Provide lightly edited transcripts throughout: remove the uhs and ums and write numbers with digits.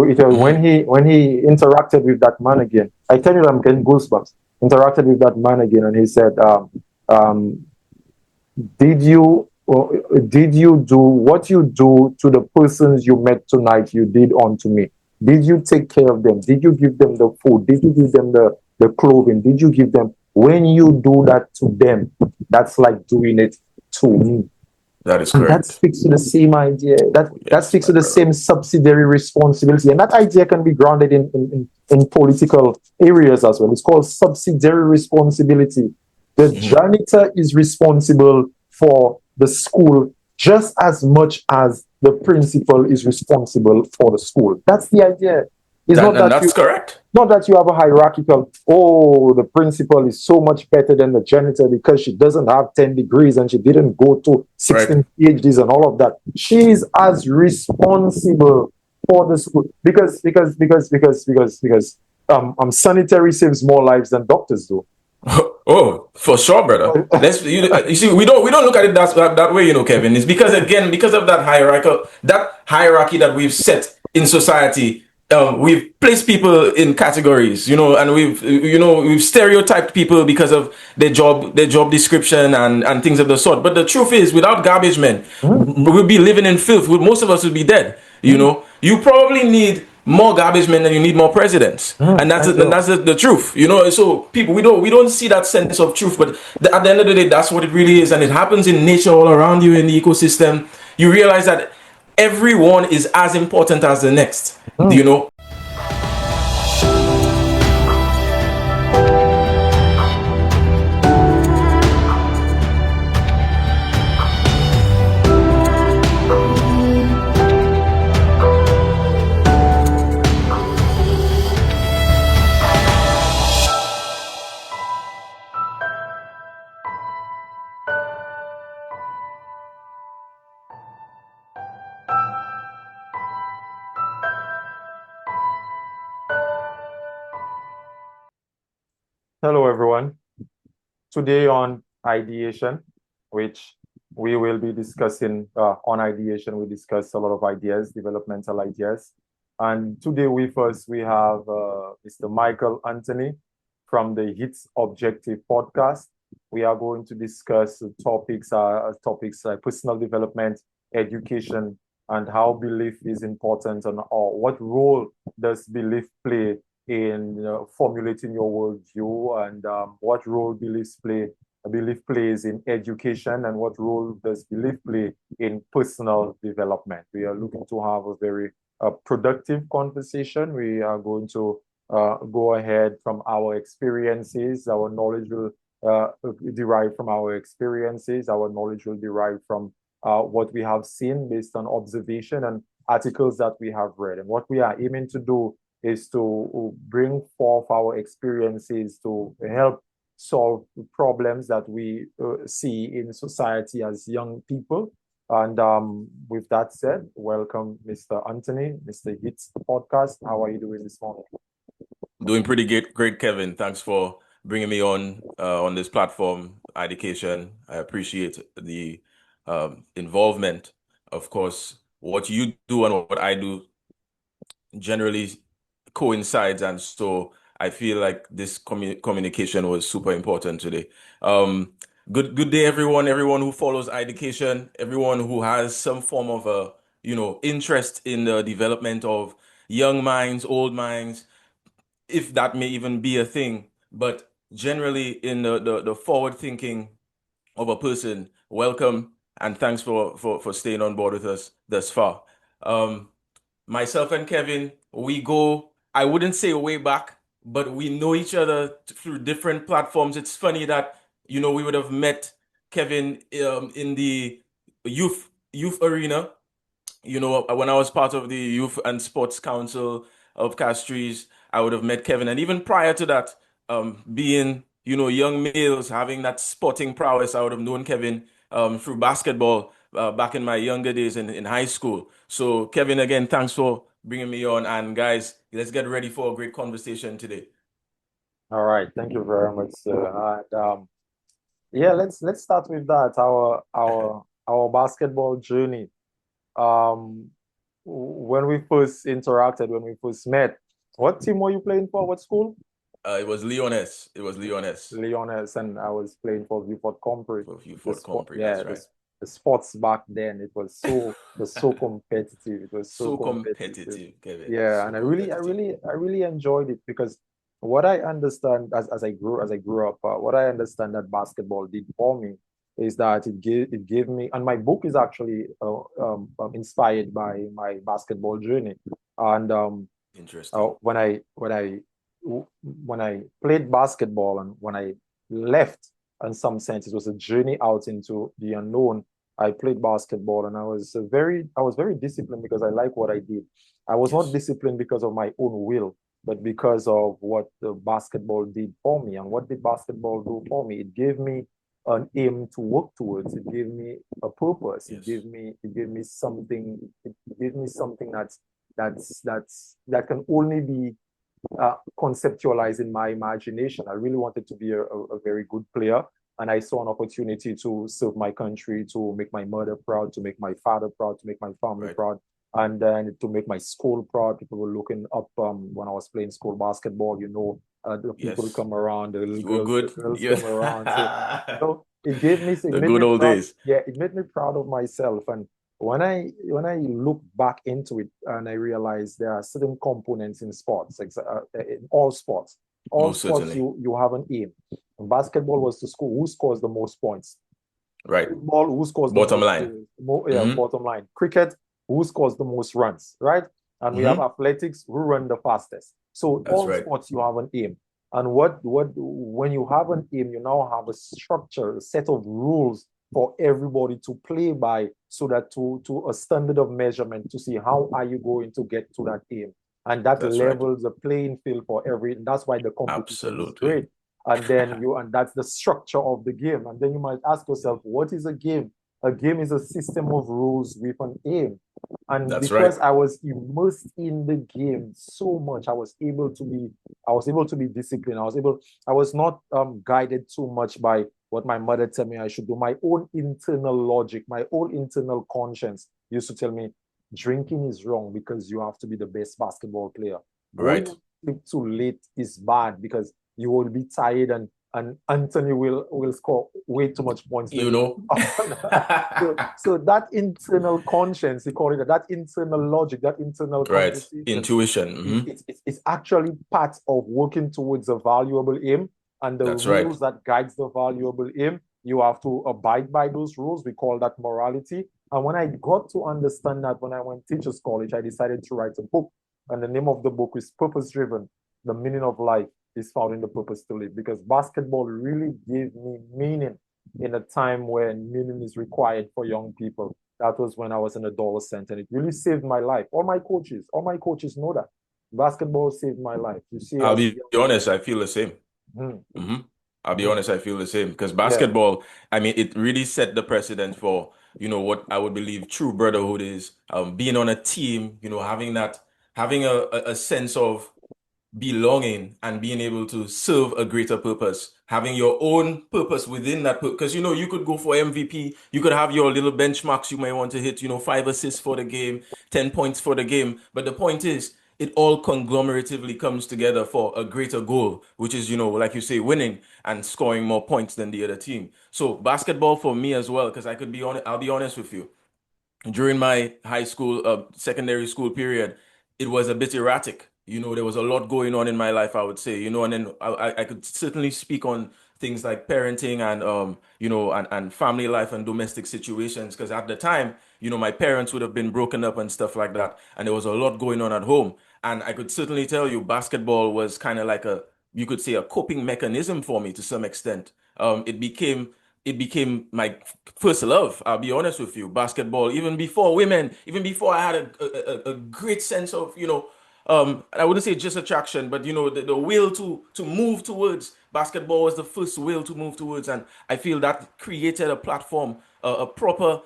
It was when he interacted with that man again. I tell you, I'm getting goosebumps. Interacted with that man again, and he said, um, "Did you did you do what you do to the persons you met tonight? You did unto me. Did you take care of them? Did you give them the food? Did you give them the clothing? Did you give them? When you do that to them, that's like doing it to me." That is And that correct. speaks to the same idea. That Yes, speaks my to the brother. same subsidiary responsibility. And that idea can be grounded in political areas as well. It's called subsidiary responsibility. The Mhm. janitor is responsible for the school just as much as the principal is responsible for the school. That's the idea. It's That not and that you that's correct. not that you have a hierarchical, oh, the principal is so much better than the janitor because she doesn't have 10 degrees and she didn't go to Right. 16 PhDs and all of that. She is as responsible for the school because sanitary saves more lives than doctors do. Oh, for sure, brother. You see, we don't look at it that way, Kevin. It's because again, because of that hierarchy that we've set in society. We've placed people in categories, and we've stereotyped people because of their job description and things of the sort. But the truth is, without garbage men, Mm, we'd be living in filth. Most of us would be dead. mm, You probably need more garbage men than you need more presidents, and that's I and do. that's the truth. So people, we don't see that sense of truth, but at the end of the day, that's what it really is, and it happens in nature all around you in the ecosystem. You realize that everyone is as important as the next. Mm. You know. Hello, everyone. Today on ideation, which we will be discussing on ideation. We discuss a lot of ideas, developmental ideas. And today with us, we have Mr. Michael Anthony from the Hits Objective podcast. We are going to discuss topics like personal development, education, and how belief is important, and or what role does belief play in formulating your worldview, and what role belief plays in education, and what role does belief play in personal development. We are looking to have a very productive conversation. We are going to go ahead from our experiences. Our knowledge will derive from our experiences. Our knowledge will derive from what we have seen based on observation and articles that we have read. And what we are aiming to do is to bring forth our experiences to help solve problems that we see in society as young people. And with that said, welcome, Mr. Anthony, Mr. Hits Podcast. How are you doing this morning? Doing pretty great, Kevin. Thanks for bringing me on this platform, education. I appreciate the involvement. Of course, what you do and what I do generally coincides, and so I feel like this communication was super important today. Um, good day, everyone who follows education, everyone who has some form of a interest in the development of young minds, old minds, if that may even be a thing, but generally in the forward thinking of a person. Welcome and thanks for staying on board with us thus far. Um, Myself and Kevin, we go, I wouldn't say way back, but we know each other through different platforms. It's funny that, we would have met Kevin in the youth arena, when I was part of the Youth and Sports Council of Castries. I would have met Kevin. And even prior to that, being, young males having that sporting prowess, I would have known Kevin through basketball back in my younger days in high school. So, Kevin, again, thanks for bringing me on. And guys, let's get ready for a great conversation today. All right, thank you very much, sir. And yeah, let's start with that. Our basketball journey. Um, when we first interacted, when we first met, what team were you playing for? What school? It was Leones. It was Leones Leones, and I was playing for Viewport Compre. for you The Fort sport, Compre. yeah, That's right. the sports back then it was so competitive. It was so So competitive. competitive, Kevin. Yeah, So and competitive. I really enjoyed it because what I understand as I grew up, what I understand that basketball did for me is that it gave me, and my book is actually inspired by my basketball journey, and Interesting. when I played basketball and when I left, in some sense, it was a journey out into the unknown. I played basketball and I was very disciplined because I like what I did. I was not Yes. disciplined because of my own will, but because of what the basketball did for me. And what did basketball do for me? It gave me an aim to work towards. It gave me a purpose. Yes. It gave me something. It gave me something that can only be conceptualized in my imagination. I really wanted to be a very good player. And I saw an opportunity to serve my country, to make my mother proud, to make my father proud, to make my family Right. proud, and then to make my school proud. People were looking up when I was playing school basketball. The people Yes. come around, You were the good. girls Yes. come around. So, it The made good me old proud. days. Yeah, it made me proud of myself. And when I look back into it and I realize there are certain components in sports, in all Most sports certainly. you have an aim. Basketball was to score who scores the most points. Right. Football, who scores the Bottom most line. goals. Hmm. Bottom line. Cricket, who scores the most runs, right? And we have Hmm. athletics, who run the fastest. So That's all right. sports you have an aim. And what when you have an aim, you now have a structure, a set of rules for everybody to play by, so that to a standard of measurement to see how are you going to get to that aim. And that That's right. levels the playing field for every, that's why the competition is Absolutely. great. And that's the structure of the game. And then you might ask yourself, what is a game? A game is a system of rules with an aim. And That's right. because I was immersed in the game so much, I was able to be disciplined. I was not guided too much by what my mother told me I should do. My own internal logic, my own internal conscience used to tell me drinking is wrong because you have to be the best basketball player. Going Right. to sleep too late is bad because you will be tired, and Anthony will score way too much points than You you. know. So that internal conscience, they call it that internal logic, that internal Right. conversation Intuition. Hmm. it's actually part of working towards a valuable aim, and the That's right. rules that guides the valuable aim, you have to abide by those rules. We call that morality. And when I got to understand that, when I went to teachers college, I decided to write a book, and the name of the book is Purpose Driven: The Meaning of Life is Found in the Purpose to Live, because basketball really gave me meaning in a time when meaning is required for young people. That was when I was an adolescent, and it really saved my life. All my coaches know that basketball saved my life. You see, I'll as a be young honest, boy. I feel the same. Mm, Hmm. I'll be mm, honest, I feel the same because yeah, basketball, I mean, it really set the precedent for, what I would believe true brotherhood is, being on a team, having a sense of belonging and being able to serve a greater purpose, having your own purpose within that purpose. Because you could go for MVP, you could have your little benchmarks you may want to hit, 5 assists for the game, 10 points for the game. But the point is, it all conglomeratively comes together for a greater goal, which is, like you say, winning and scoring more points than the other team. So basketball for me as well, because I could be on I'll be honest with you during my high school, secondary school period, it was a bit erratic. There was a lot going on in my life, I would say, and then I could certainly speak on things like parenting and, and family life and domestic situations. Because at the time, my parents would have been broken up and stuff like that. And there was a lot going on at home. And I could certainly tell you basketball was kind of like you could say a coping mechanism for me to some extent. It became my first love. I'll be honest with you, basketball. Even before women, even before I had a great sense of, I wouldn't say just attraction, but the will to move towards basketball was the first will to move towards, and I feel that created a platform, a proper,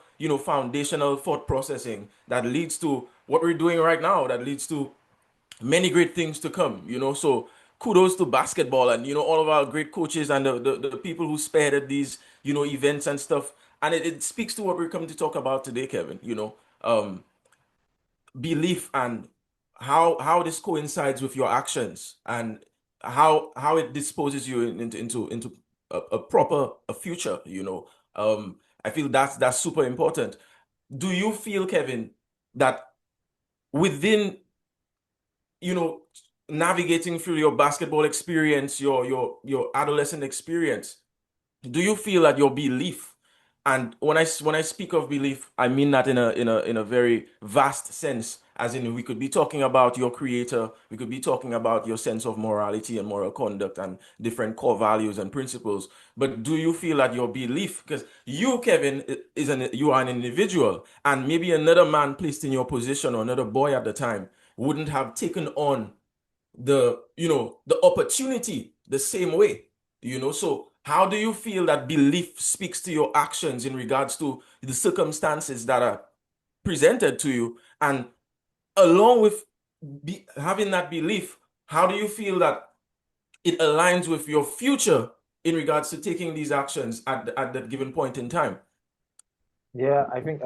foundational thought processing that leads to what we're doing right now. That leads to many great things to come, So kudos to basketball and all of our great coaches and the people who spearheaded these, events and stuff. And it speaks to what we're coming to talk about today, Kevin. belief and how this coincides with your actions and how it disposes you into a proper a future, you know. I feel that's super important. Do you feel, Kevin, that within, you know, navigating through your basketball experience, your adolescent experience, do you feel that your belief, and when I speak of belief, I mean that in a very vast sense, as in we could be talking about your creator, we could be talking about your sense of morality and moral conduct and different core values and principles. But do you feel that your belief, because you, Kevin, you are an individual, and maybe another man placed in your position or another boy at the time wouldn't have taken on the opportunity the same way, so how do you feel that belief speaks to your actions in regards to the circumstances that are presented to you, and along with having that belief, how do you feel that it aligns with your future in regards to taking these actions at that given point in time? Yeah, I think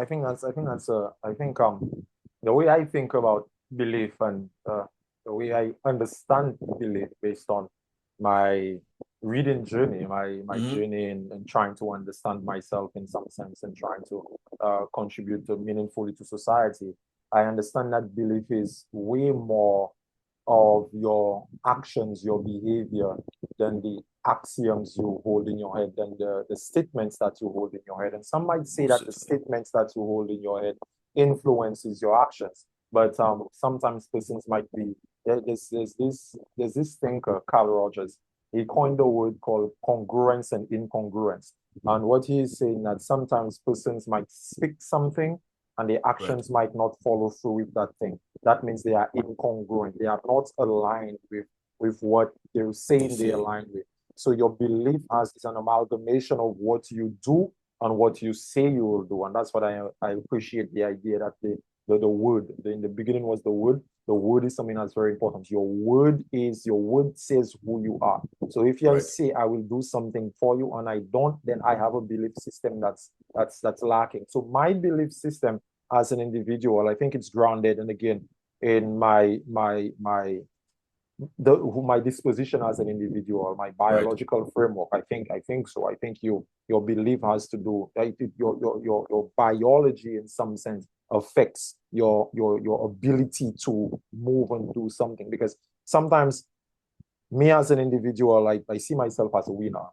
the way I think about belief and the way I understand belief based on my reading journey, my Hmm. journey in trying to understand myself in some sense and trying to contribute to meaningfully to society. I understand that belief is way more of your actions, your behavior, than the axioms you hold in your head, than the statements that you hold in your head. And some might say Most that the certainly. statements that you hold in your head influences your actions. But sometimes persons might be there's this thinker, Carl Rogers. He coined a word called congruence and incongruence. And what he is saying that sometimes persons might speak something and the Right. actions might not follow through with that thing. That means they are incongruent. They are not aligned with what they're I saying they see. align with. So your belief as is an amalgamation of what you do and what you say you will do. And that's what I appreciate the idea that the word, in the beginning was the word. The word is something that's very important. Your word says who you are. So if I Right. say I will do something for you and I don't, then I have a belief system that's lacking. So my belief system as an individual, I think it's grounded and again in my disposition as an individual, my Right. biological framework. I think so. I think your belief has to do your biology in some sense affects your ability to move and do something because sometimes me as an individual, I see myself as a winner.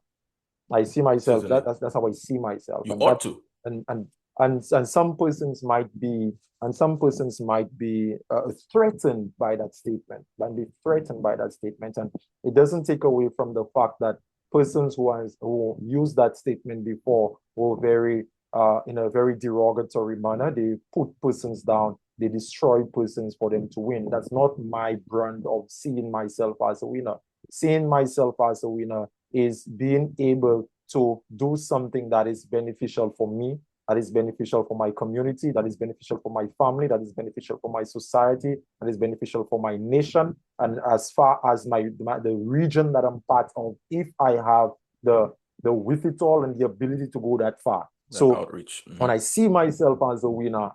I see myself Certainly. that's how I see myself, You ought to. and and and some persons might be threatened by that statement, and it doesn't take away from the fact that persons who used that statement before were very in a very derogatory manner. They put persons down. They destroy persons for them to win. That's not my brand of seeing myself as a winner. Seeing myself as a winner is being able to do something that is beneficial for me, that is beneficial for my community, that is beneficial for my family, that is beneficial for my society, that is beneficial for my nation, and as far as the region that I'm part of, if I have the wherewithal and the ability to go that far. That So outreach. when Hmm. I see myself as a winner,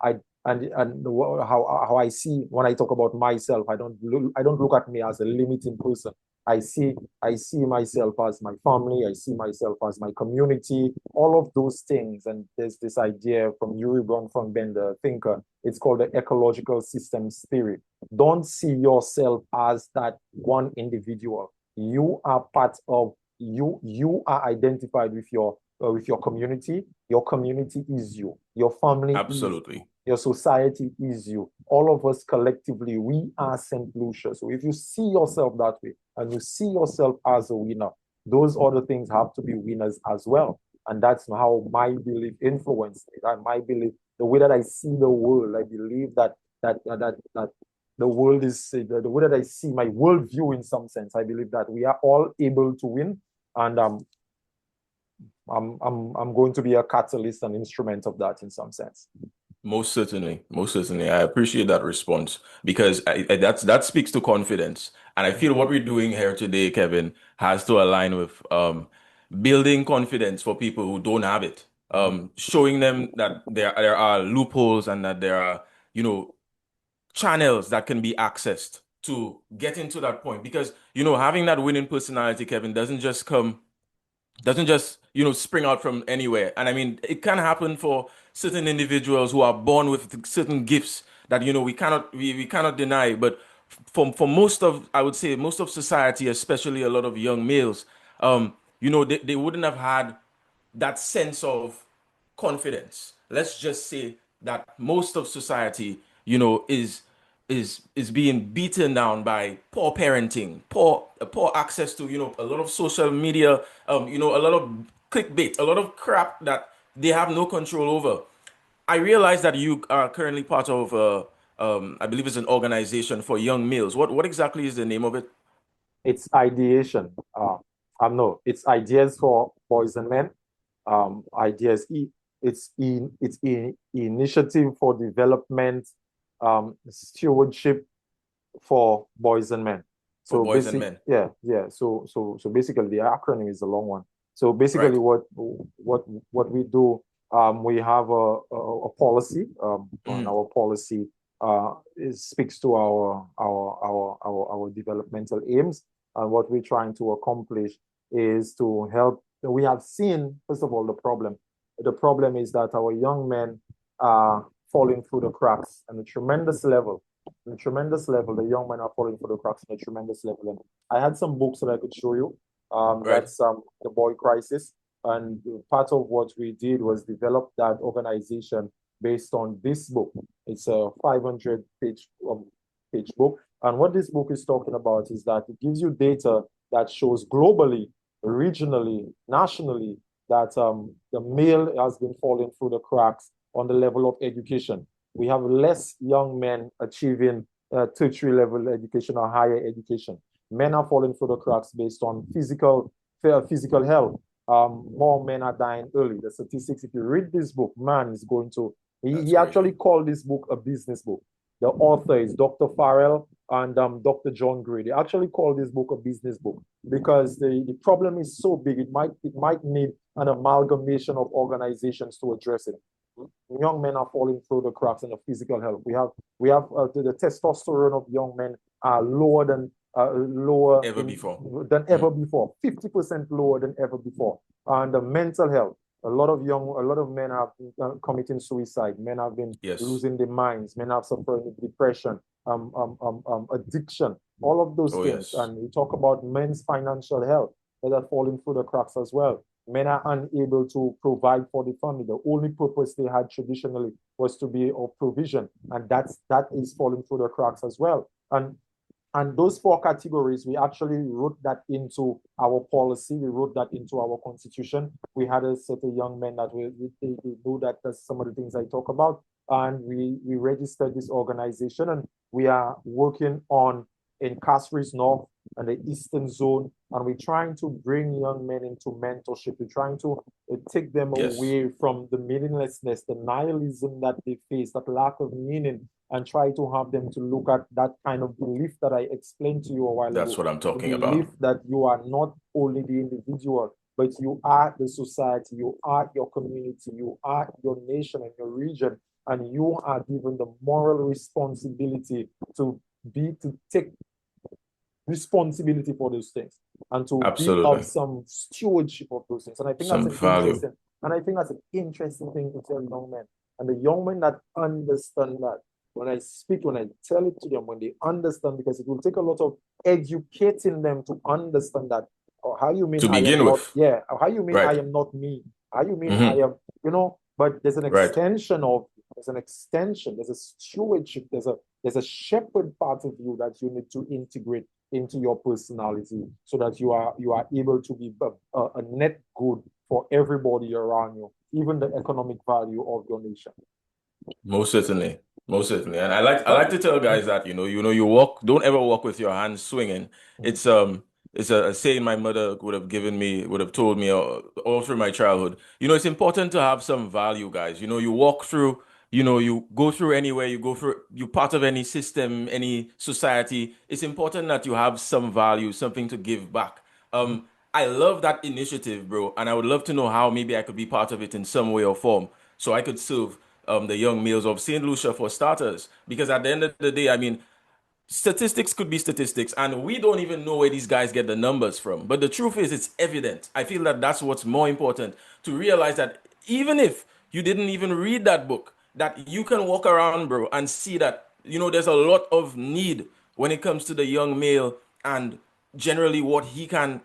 and how I see when I talk about myself, I don't look at me as a limiting person. I see I see myself as my family. I see myself as my community. All of those things, and there's this idea from Yuri Bronfenben, the thinker. It's called the ecological systems theory. Don't see yourself as that one individual. You are part of you. You are identified with your community. Your community is you. Your family is you. Absolutely. Your society is you. All of us collectively, we are St. Lucia. So if you see yourself that way and you see yourself as a winner, those other things have to be winners as well. And that's how my belief influenced me. That my belief, the way that I see the world, I believe that the world is the way that I see my worldview in some sense. I believe that we are all able to win, and I'm going to be a catalyst and instrument of that in some sense. Most certainly, most certainly. I appreciate that response because that speaks to confidence, and I feel what we're doing here today, Kevin, has to align with building confidence for people who don't have it, Mhm. showing them that there are loopholes and that there are, you know, channels that can be accessed to get into that point? Because, having that winning personality, Kevin, doesn't just spring out from anywhere. And I mean, it can happen for certain individuals who are born with certain gifts that we cannot deny. But for most of, I would say, most of society, especially a lot of young males, they wouldn't have had that sense of confidence. Let's just say that most of society, is being beaten down by poor parenting, poor access to, a lot of social media, a lot of clickbait, a lot of crap that they have no control over. I realize that you are currently part of, I believe it's an organization for young males. What exactly is the name of it? It's ideation. No, it's ideas for boys and men. Ideas. It's initiative for development, stewardship for boys and men. For So boys and basic, men, yeah, yeah. So basically, the acronym is a long one. So basically, right? what we do, we have a policy. And Mm, our policy speaks to our developmental aims, and what we're trying to accomplish is to help. We have seen, first of all, the problem. The problem is that our young men are falling through the cracks at a tremendous level, the young men are falling for the cracks in a tremendous level. And I had some books that I could show you. right. That's the Boy Crisis. And part of what we did was develop that organization based on this book. It's a 500 page book. And what this book is talking about is that it gives you data that shows globally, regionally, nationally, that the male has been falling through the cracks on the level of education. We have less young men achieving tertiary level education or higher education. Men are falling through the cracks based on physical health. More men are dying early. The statistics, if you read this book, man is going to, That's he actually crazy. called this book a business book. The author is Dr. Farrell and Dr. John Gray. They actually call this book a business book because the problem is so big, it might need an amalgamation of organizations to address it. Young men are falling through the cracks in the physical health. We have the testosterone of young men are lower Ever in before. than ever Mm, before, 50% lower than ever before. And the mental health, a lot of men have been committing suicide. Men have been yes. losing their minds. Men have suffered with depression, addiction, all of those Oh, things. yes. And we talk about men's financial health that are falling through the cracks as well. Men are unable to provide for the family. The only purpose they had traditionally was to be of provision, and that is falling through the cracks as well. And those four categories, we actually wrote that into our policy. We wrote that into our constitution. We had a set of young men that they know that that's some of the things I talk about. And we registered this organization, and we are working on in Castries North and the Eastern Zone. And we're trying to bring young men into mentorship. We're trying to take them Yes. away from the meaninglessness, the nihilism that they face, that lack of meaning, and try to have them to look at that kind of belief that I explained to you a while That's ago. what I'm The talking belief about. that you are not only the individual, but you are the society, you are your community, you are your nation and your region, and you are given the moral responsibility to take responsibility for those things and to be of Absolutely. some stewardship of those things. And I think that's Some an value. interesting, and I think that's an interesting thing to tell young men. And the young men that understand that, when I tell it to them, when they understand, because it will take a lot of educating them to understand that. Or how you mean To I am begin not, with. yeah, or how you mean I Right. am not me? How you mean I Hmm. am, but Right. there's an extension, there's a stewardship, there's a shepherd part of you that you need to integrate into your personality so that you are able to be a net good for everybody around you, even the economic value of your nation. Most certainly. Most certainly. And I like to tell guys that, you walk, don't ever walk with your hands swinging. Mhm. It's a saying my mother would have told me all through my childhood. It's important to have some value, guys. You walk through, you go through anywhere, you part of any system, any society. It's important that you have some value, something to give back. I love that initiative, bro, and I would love to know how maybe I could be part of it in some way or form so I could serve. the young males of St. Lucia for starters. Because at the end of the day, I mean, statistics could be statistics, and we don't even know where these guys get the numbers from. But the truth is, it's evident. I feel that that's what's more important, to realize that even if you didn't even read that book, that you can walk around, bro, and see that, there's a lot of need when it comes to the young male and generally what he can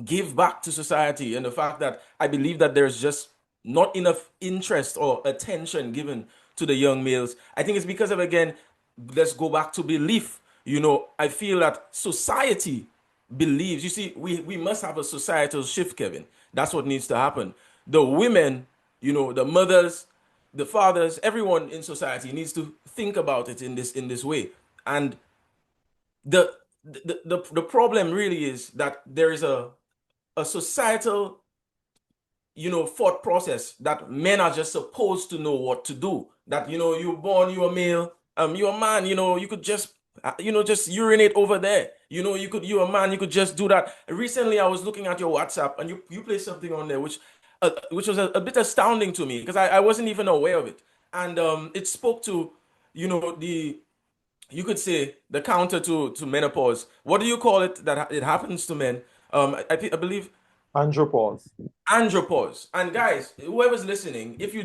give back to society, and the fact that I believe that there's just not enough interest or attention given to the young males. I think it's because of, again, let's go back to belief. I feel that society believes, you see, we must have a societal shift, Kevin. That's what needs to happen. The women, the mothers, the fathers, everyone in society needs to think about it in this way. And the the problem really is that there is a societal, thought process that men are just supposed to know what to do. That, you're born, you're a male, you're a man, you could just, just urinate over there. You're a man, you could just do that. Recently, I was looking at your WhatsApp, and you placed something on there which was a bit astounding to me, because I wasn't even aware of it. And it spoke to, the, you could say, the counter to menopause. What do you call it that it happens to men? I believe Andropause. andropause. And guys, whoever's listening, if you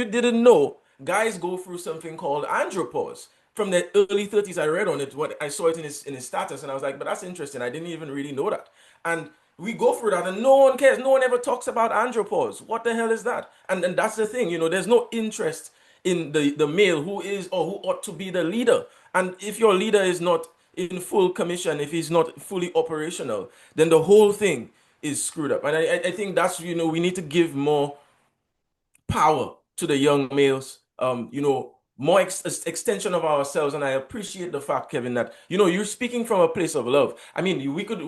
didn't know, guys go through something called andropause. From the early 30s, I read on it, what I saw it in his status, and I was like, but that's interesting. I didn't even really know that. And we go through that, and no one cares. No one ever talks about andropause. What the hell is that? And that's the thing, there's no interest in the male who is, or who ought to be, the leader. And if your leader is not in full commission, if he's not fully operational, then the whole thing is screwed up. And I think that's, we need to give more power to the young males, more extension of ourselves. And I appreciate the fact, Kevin, that, you're speaking from a place of love. I mean, we could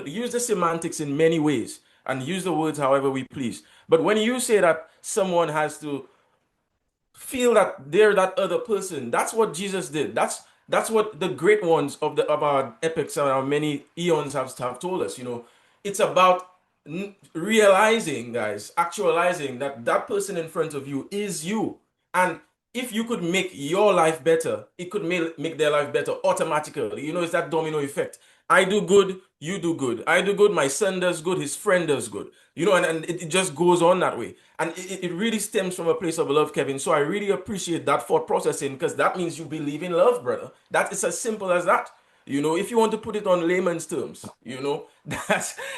use the semantics in many ways and use the words however we please. But when you say that someone has to feel that they're that other person. That's what Jesus did. That's what the great ones of our epics and our many eons have told us. It's about realizing, guys, actualizing that that person in front of you is you. And if you could make your life better, it could make their life better automatically. It's that domino effect. I do good, you do good. I do good, my son does good, his friend does good. And it just goes on that way. And it really stems from a place of love, Kevin. So I really appreciate that thought processing, because that means you believe in love, brother. That is as simple as that. If you want to put it on layman's terms,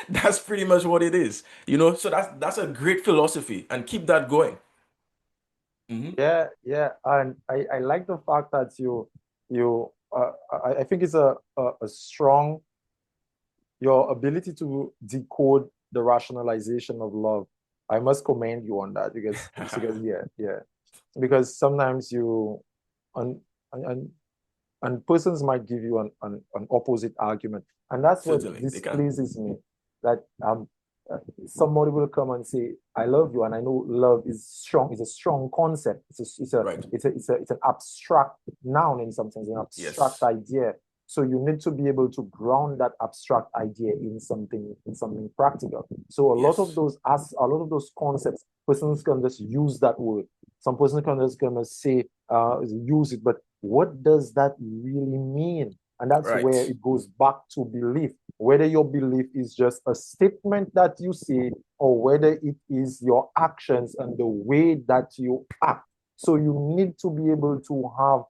that's pretty much what it is. So that's a great philosophy, and keep that going. Hmm. Yeah, yeah, and I like the fact that I think it's a strong, your ability to decode the rationalization of love. I must commend you on that, because yeah, yeah, because sometimes you and and and persons might give you an opposite argument, and that's what Certainly, they can. displeases me, that uh, somebody will come and say, I love you, and I know love is strong, it's a strong concept, Right. it's an abstract noun, in some sense, an abstract Yes. idea. So you need to be able to ground that abstract idea in something practical. So Yes. a lot of those concepts, persons can just use that word. Some person can just gonna say, use it, but what does that really mean? And that's where Right. it goes back to belief. Whether your belief is just a statement that you say, or whether it is your actions and the way that you act. So you need to be able to have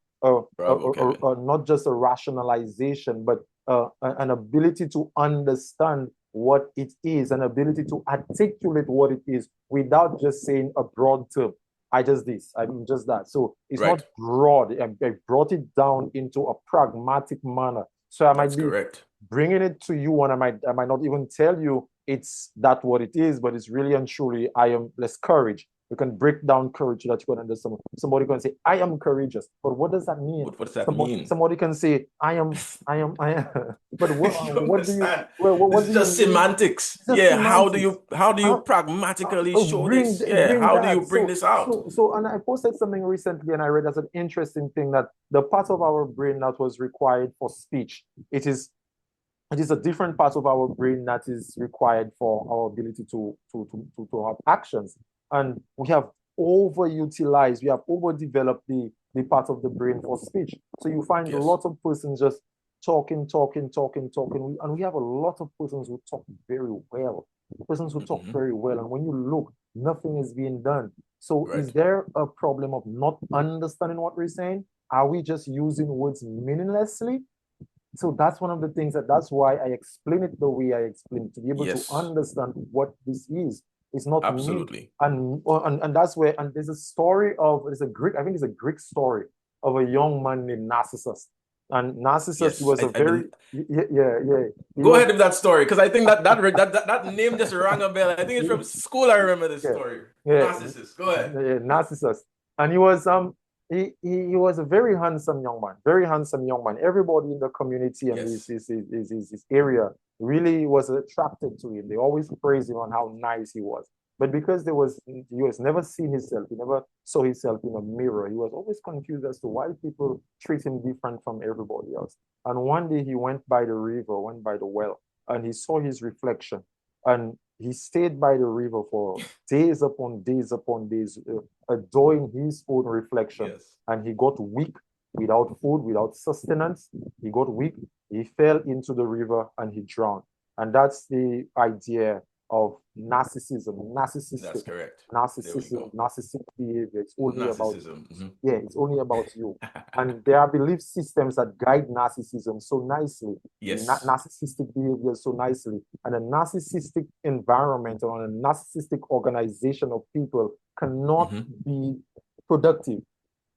Bravo, Kevin. not just a rationalization, but an ability to understand what it is, an ability to articulate what it is without just saying a broad term. I just this, I mean just that. So it's not Right. broad. I brought it down into a pragmatic manner. So I might That's be correct. bringing it to you, and I might not even tell you it's that what it is, but it's really and truly, I am less courage. You can break down courage so that you can understand. Somebody can say, I am courageous, but what does that mean? What does that mean? Somebody can say, I am. But You understand? This what is do you just mean? semantics. It's just Yeah. How do semantics. you how do you Uh, pragmatically show bring this? Yeah. bring How do you that. bring this out? And I posted something recently, and I read as an interesting thing that the part of our brain that was required for speech, it is it is a different part of our brain that is required for our ability to have actions. And we have overutilized, we have overdeveloped the part of the brain for speech. So you find a Yes. lot of persons just talking. And we have a lot of persons who talk very well, persons who talk Hmm. very well. And when you look, nothing is being done. So is Right. there a problem of not understanding what we're saying? Are we just using words meaninglessly? So that's one of the things that's why I explain it the way I explain it, to be able to Yes. understand what this is. It's not me. Absolutely. And that's where, and there's a story of, there's a Greek, I think it's a Greek story of a young man named Narcissus. And Narcissus, he Yes. was a I very, believe. yeah. He Go was, ahead with that story because I think that name just rang a bell. I think it's from school. I remember this yeah, story. yeah, Narcissus. Go ahead. yeah, Narcissus. And he was a very handsome young man, very handsome young man. Everybody in the community and Yes. his area really was attracted to him. They always praised him on how nice he was. But because he was never seen himself, he never saw himself in a mirror. He was always confused as to why people treat him different from everybody else. And one day he went by the river, went by the well, and he saw his reflection. And he stayed by the river for days upon days, adoring his own reflection. Yes. And he got weak without food, without sustenance. He got weak. He fell into the river and he drowned. And that's the idea of narcissism, That's correct. There we go. narcissistic behavior. It's only about, Narcissism. Hmm. yeah, it's only about you. And there are belief systems that guide narcissism so nicely, Yes. narcissistic behavior so nicely. And a narcissistic environment or a narcissistic organization of people cannot Hmm. be productive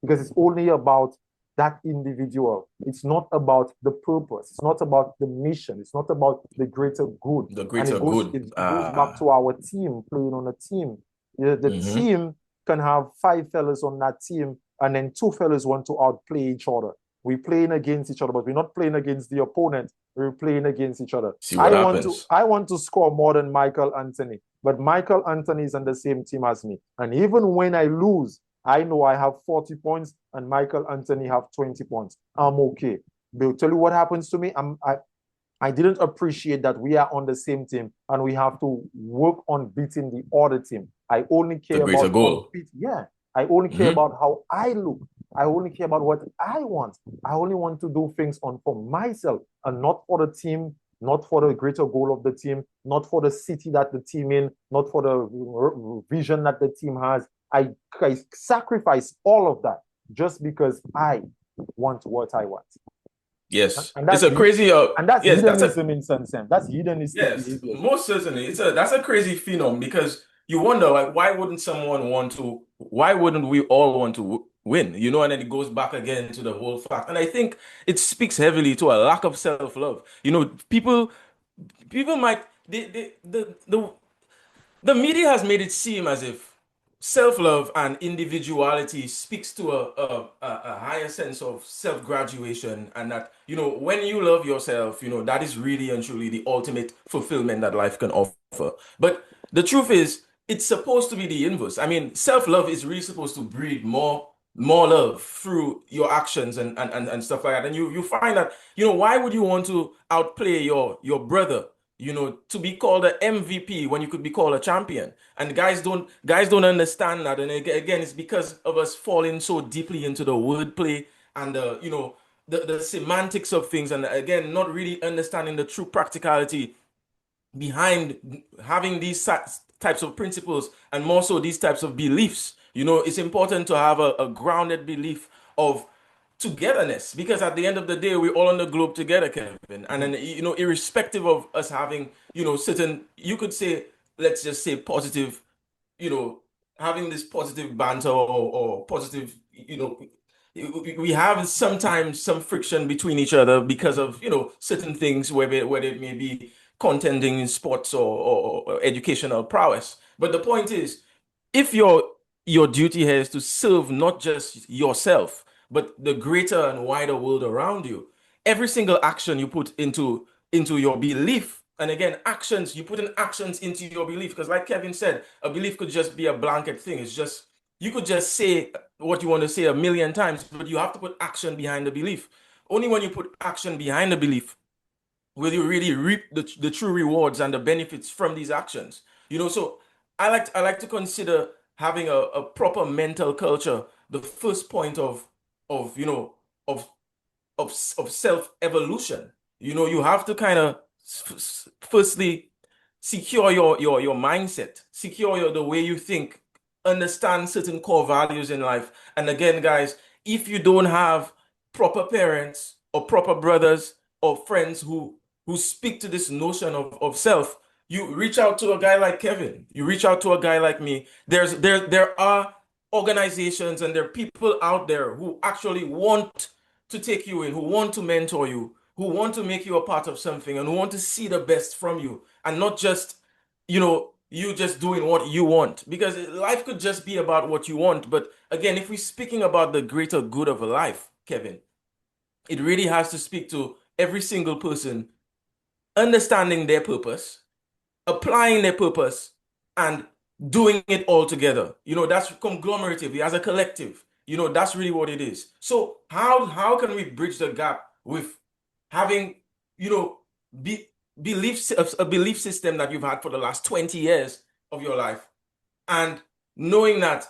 because it's only about that individual. It's not about the purpose. It's not about the mission. It's not about the greater good. The And greater good. it goes back to our team, playing on a team. The Hmm. team can have five fellas on that team, and then two fellas want to outplay each other. We're playing against each other, but we're not playing against the opponent. We're playing against each other. See what happens. I want to score more than Michael Anthony, but Michael Anthony is on the same team as me. And even when I lose, I know I have 40 points and Michael Anthony have 20 points. I'm okay. They'll tell you what happens to me. I didn't appreciate that we are on the same team and we have to work on beating the other team. I only The care greater about goal. yeah. I only care Hmm. about how I look. I only care about what I want. I only want to do things on for myself and not for the team, not for the greater goal of the team, not for the city that the team in, not for the vision that the team has. I sacrifice all of that just because I want what I want. Yes. And It's a crazy yes, that's a hedonism in some sense. That's hedonistic yes, behaviors. most certainly. That's a crazy phenom because you wonder like why wouldn't we all want to win? You know, and then it goes back again to the whole fact. And I think it speaks heavily to a lack of self-love. You know, people might the media has made it seem as if self-love and individuality speaks to a higher sense of self-graduation, and that, you know, when you love yourself, you know, that is really and truly the ultimate fulfillment that life can offer. But the truth is, it's supposed to be the inverse. I mean, self-love is really supposed to breed more love through your actions and stuff like that. And you find that, you know, why would you want to outplay your brother, you know, to be called an MVP when you could be called a champion? And guys don't understand that. And again, it's because of us falling so deeply into the wordplay and you know, the semantics of things, and again, not really understanding the true practicality behind having these types of principles, and more so these types of beliefs. You know, it's important to have a grounded belief of togetherness, because at the end of the day, we're all on the globe together, Kevin. And then, you know, irrespective of us having, you know, certain, you could say, let's just say positive, you know, having this positive banter or positive, you know, we have sometimes some friction between each other because of, you know, certain things, whether it may be contending in sports or educational prowess. But the point is, if your duty here is to serve not just yourself, but the greater and wider world around you, every single action you put into your belief, and again, actions, you put in actions into your belief, because like Kevin said, a belief could just be a blanket thing. It's just, you could just say what you want to say a million times, but you have to put action behind the belief. Only when you put action behind the belief will you really reap the true rewards and the benefits from these actions. You know, so I like to consider having a proper mental culture, the first point of you know of of self evolution. You have to kind of firstly secure your mindset, secure the way you think, understand certain core values in life. And again, guys, if you don't have proper parents or proper brothers or friends who speak to this notion of self, you reach out to a guy like Kevin, you reach out to a guy like me. There are organizations and there are people out there who actually want to take you in, who want to mentor you, who want to make you a part of something, and who want to see the best from you, and not just, you just doing what you want. Because life could just be about what you want. But again, if we're speaking about the greater good of a life, Kevin, it really has to speak to every single person understanding their purpose, applying their purpose, and doing it all together. That's conglomerative as a collective. That's really what it is. So how can we bridge the gap with having, you know, be, a belief system that you've had for the last 20 years of your life, and knowing that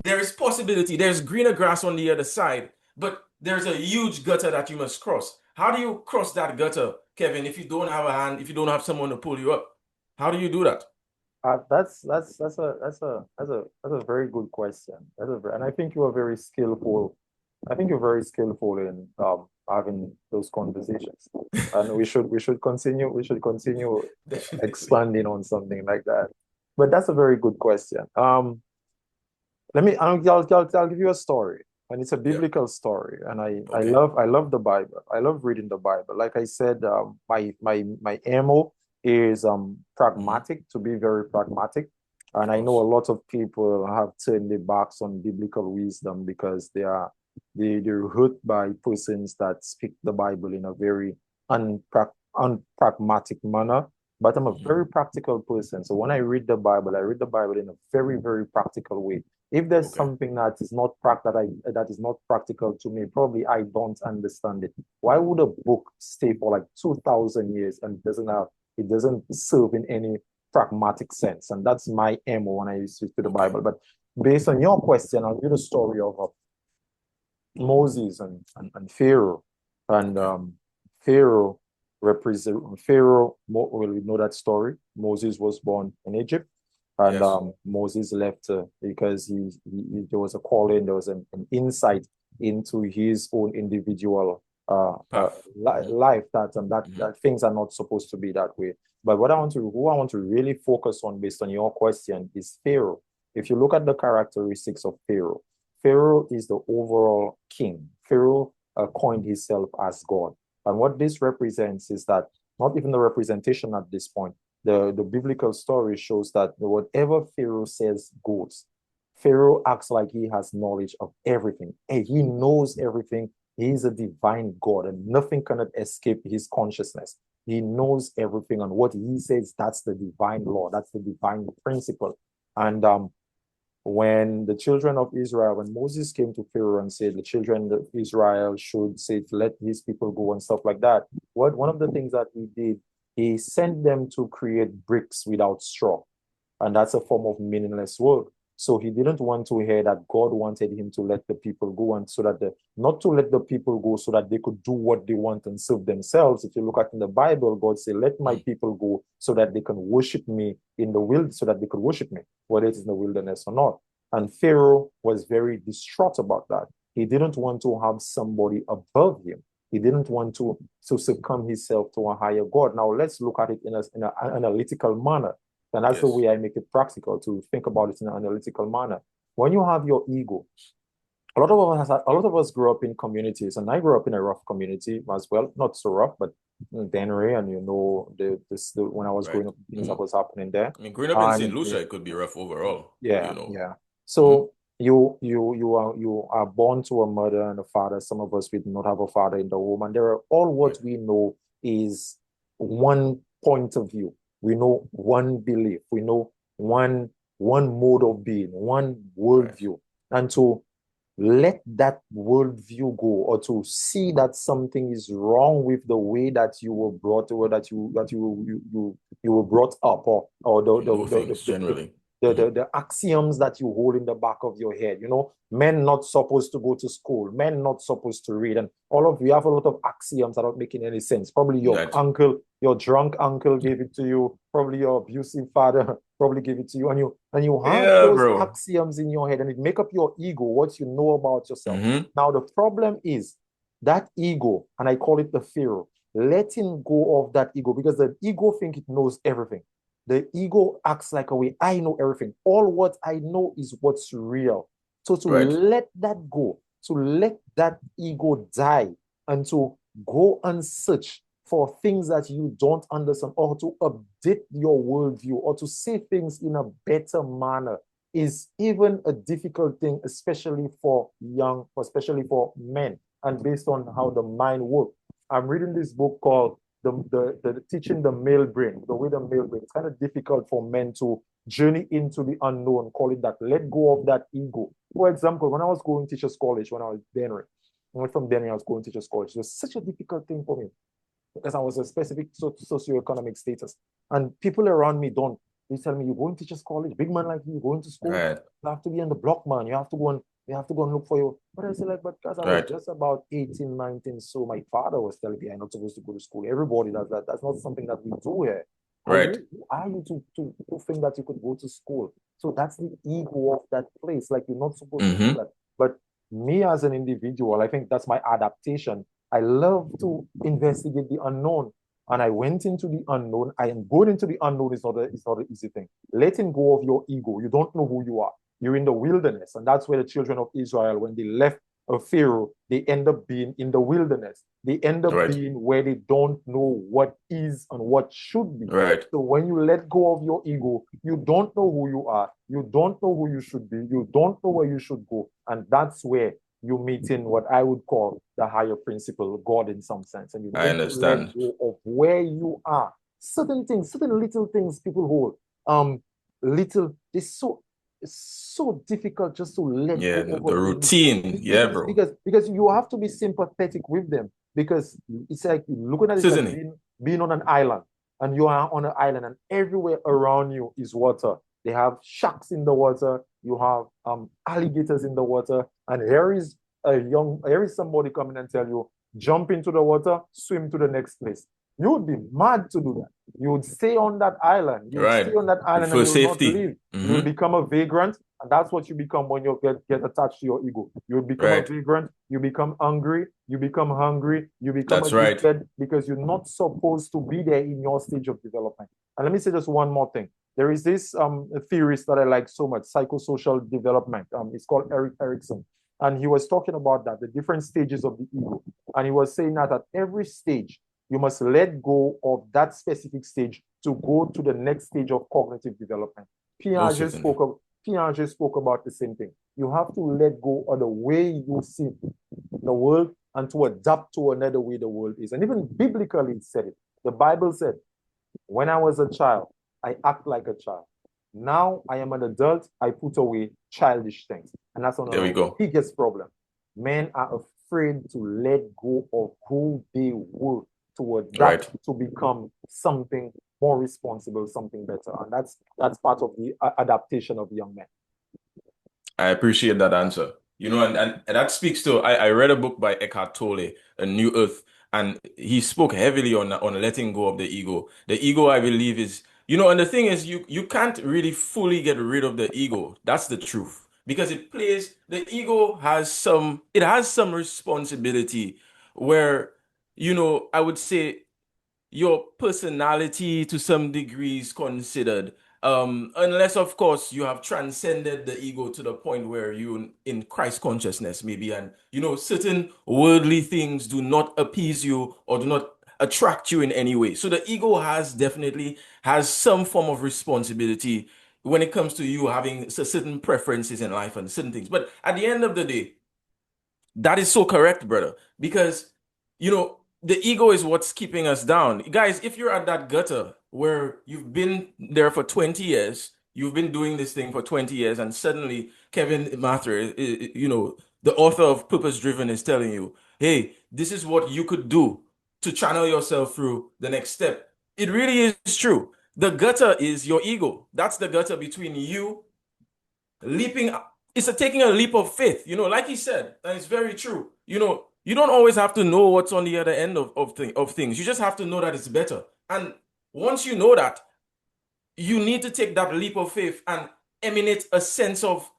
there is possibility, there's greener grass on the other side, but there's a huge gutter that you must cross. How do you cross that gutter, Kevin, if you don't have a hand, if you don't have someone to pull you up? How do you do that? That's a very good question. And I think you are very skillful. I think you're very skillful in having those conversations. And we should continue Definitely. expanding on something like that. But that's a very good question. I'll give you a story, and it's a Yeah. biblical story. And Okay. I love the Bible. I love reading the Bible. Like I said, my MO is Hmm. pragmatic, to be very pragmatic. And Of I know a course. lot of people have turned their backs on biblical wisdom because they're hurt by persons that speak the Bible in a very unpragmatic manner. But I'm a Hmm. very practical person. So when I read the Bible in a very, very practical way. If there's Okay. something that is not practical to me, probably I don't understand it. Why would a book stay for like 2,000 years and it doesn't serve in any pragmatic sense? And that's my MO when I used to the Okay. Bible. But based on your question, I'll give the story of Moses and Pharaoh. And Okay. Pharaoh represent Pharaoh, well, we know that story. Moses was born in Egypt, and Yes. Moses left because there was a calling, there was an insight into his own individual Path. Hmm. life that Hmm. that things are not supposed to be that way. But who I want to really focus on based on your question is Pharaoh. If you look at the characteristics of Pharaoh, Pharaoh is the overall king. Pharaoh coined himself as God. And what this represents is that not even the representation at this point, the biblical story shows that whatever Pharaoh says goes. Pharaoh acts like he has knowledge of everything. And he knows everything. He is a divine God, and nothing cannot escape his consciousness. He knows everything, and what he says, that's the divine law, that's the divine principle. And when the children of Israel, when Moses came to Pharaoh and said the children of Israel should say, let these people go and stuff like that, one of the things that he did, he sent them to create bricks without straw. And that's a form of meaningless work. So he didn't want to hear that God wanted him to let the people go, and so that not to let the people go so that they could do what they want and serve themselves. If you look at in the Bible, God said, let my people go so that they can worship me in the wild, so that they could worship me, whether it is in the wilderness or not. And Pharaoh was very distraught about that. He didn't want to have somebody above him. He didn't want to succumb himself to a higher God. Now let's look at it in an analytical manner. And that's the Yes. way I make it practical, to think about it in an analytical manner. When you have your ego, a lot of us grew up in communities, and I grew up in a rough community as well. Not so rough, but Dennery, and when I was growing Right. up, things that Hmm. was happening there. I mean, growing up in St. And Lucia, it could be rough overall, yeah, you know. yeah. Hmm. So you are born to a mother and a father. Some of us, we do not have a father in the home, and there are all what Right. we know is one point of view. We know one belief. We know one mode of being, one Right. worldview. And to let that worldview go, or to see that something is wrong with the way that you were brought, or that you were brought up, or To know things generally. the axioms that you hold in the back of your head. You know, men not supposed to go to school, men not supposed to read, and all of you have a lot of axioms that are not making any sense. Probably your That. uncle, your drunk uncle gave it to you. Probably your abusive father probably gave it to you, and you have Yeah, those bro. axioms in your head, and it make up your ego, what you know about yourself. Mm-hmm. Now the problem is that ego, and I call it the fear, letting go of that ego, because the ego think it knows everything. The ego acts like a way, I know everything. All what I know is what's real. So to Right. let that go, to let that ego die, and to go and search for things that you don't understand, or to update your worldview, or to say things in a better manner, is even a difficult thing, especially for young, especially for men, and based on how the mind works. I'm reading this book called the teaching the male brain, the way the male brain. It's kind of difficult for men to journey into the unknown, call it that. Let go of that ego. For example, when I was going to teachers college, when I was Denver, I went from Denver, I was going to teachers college. It was such a difficult thing for me because I was a specific socioeconomic status. And people around me don't. They tell me, you're going to teachers college, big man like you, going to school, Right. you have to be in the block, man. You have to go and look for you. But I say, like, but because I was Right. just about 18, 19, so my father was telling me I'm not supposed to go to school. Everybody does that. That's not something that we do here. But Right. who are you to think that you could go to school? So that's the ego of that place. Like, you're not supposed to do Mm-hmm. that. But me as an individual, I think that's my adaptation. I love to investigate the unknown. And I went into the unknown. I am going into the unknown is not an easy thing. Letting go of your ego. You don't know who you are. You're in the wilderness. And that's where the children of Israel, when they left Pharaoh, they end up being in the wilderness. They end up Right. being where they don't know what is and what should be. Right. So when you let go of your ego, you don't know who you are. You don't know who you should be. You don't know where you should go. And that's where you meet in what I would call the higher principle, God in some sense. And you I need to let understand. go of where you are. Certain things, certain little things people hold. Little, it's so difficult just to let Yeah, go the, of a the thing routine. Yeah, because bro. because because you have to be sympathetic with them because it's like looking at it like Isn't it? being on an island, and you are on an island and everywhere around you is water. They have sharks in the water, you have alligators in the water, and here is somebody coming and tell you jump into the water, swim to the next place. You would be mad to do that. You would stay on that island, you would stay Right. on that island, and For you'll not safety. leave. You will Mm-hmm. become a vagrant, and that's what you become when you get attached to your ego. You become a Right. vagrant, you become angry, you become hungry, you become That's right. addicted because you're not supposed to be there in your stage of development. And let me say just one more thing. There is this theorist that I like so much, psychosocial development. It's called Eric Erickson. And he was talking about that, the different stages of the ego. And he was saying that at every stage, you must let go of that specific stage to go to the next stage of cognitive development. Most Piaget certainly. spoke of Piaget spoke about the same thing. You have to let go of the way you see the world and to adapt to another way the world is. And even biblically, it said it. The Bible said, when I was a child, I act like a child. Now I am an adult, I put away childish things. And that's one of There we the go. biggest problems. Men are afraid to let go of who they were to adapt Right. to become something more responsible, something better. And that's part of the adaptation of young men. I appreciate that answer. And that speaks to I read a book by Eckhart Tolle, A New Earth, and he spoke heavily on letting go of the ego. The ego, I believe, and the thing is you can't really fully get rid of the ego. That's the truth. Because the ego has some responsibility where, I would say your personality to some degree is considered. Unless, of course, you have transcended the ego to the point where you in Christ consciousness, maybe, and certain worldly things do not appease you or do not attract you in any way. So the ego definitely has some form of responsibility when it comes to you having certain preferences in life and certain things. But at the end of the day, that is so correct, brother. Because, the ego is what's keeping us down. Guys, if you're at that gutter where you've been there for 20 years, you've been doing this thing for 20 years, and suddenly Kevin Mathur, the author of Purpose Driven, is telling you, hey, this is what you could do to channel yourself through the next step. It really is true. The gutter is your ego. That's the gutter between you leaping. It's a taking a leap of faith, like he said, and it's very true. You don't always have to know what's on the other end of things. You just have to know that it's better. And once you know that, you need to take that leap of faith and emanate a sense of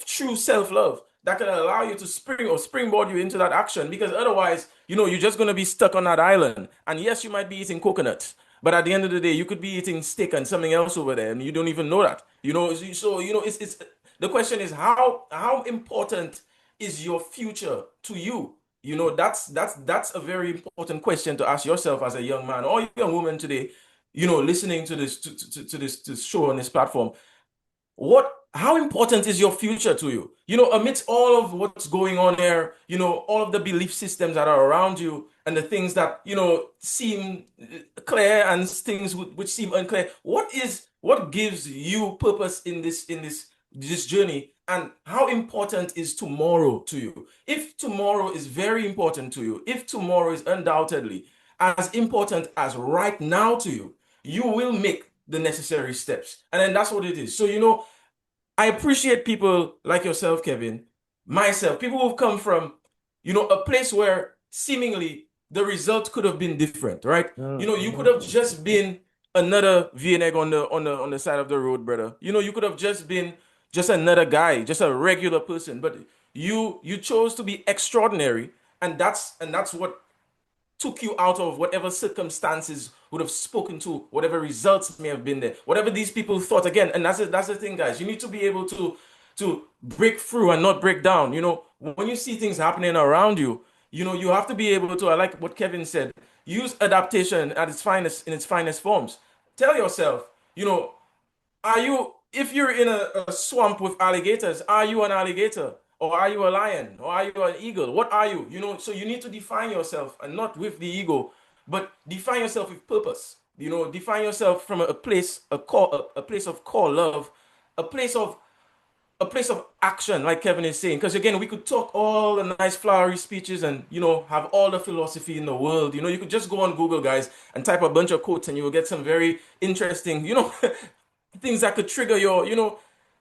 true self-love that can allow you to springboard you into that action, because otherwise, you're just going to be stuck on that island. And yes, you might be eating coconuts, but at the end of the day, you could be eating steak and something else over there and you don't even know that. So it's the question is, how important is your future to you? That's a very important question to ask yourself as a young man or young woman today, listening to this show on this platform. How important is your future to you? Amidst all of what's going on there, all of the belief systems that are around you and the things that, seem clear and things which seem unclear. What gives you purpose in this journey, and how important is tomorrow to you? If tomorrow is very important to you, if tomorrow is undoubtedly as important as right now to you, you will make the necessary steps. And then that's what it is. So, I appreciate people like yourself, Kevin, myself, people who've come from, a place where seemingly the result could have been different, right? You could have just been another VNegg on the side of the road, brother. You could have just been just another guy, just a regular person, but you chose to be extraordinary, and that's what took you out of whatever circumstances would have spoken to whatever results may have been there, whatever these people thought. Again, and that's the thing, guys. You need to be able to break through and not break down. When you see things happening around you, you have to be able to, I like what Kevin said, use adaptation at its finest, in its finest forms. Tell yourself, if you're in a swamp with alligators, are you an alligator? Or are you a lion? Or are you an eagle? What are you? So you need to define yourself, and not with the ego, but define yourself with purpose. Define yourself from a place, a place of core love, a place of a place of action, like Kevin is saying. Because again, we could talk all the nice flowery speeches and have all the philosophy in the world. You could just go on Google, guys, and type a bunch of quotes, and you will get some very interesting, things that could trigger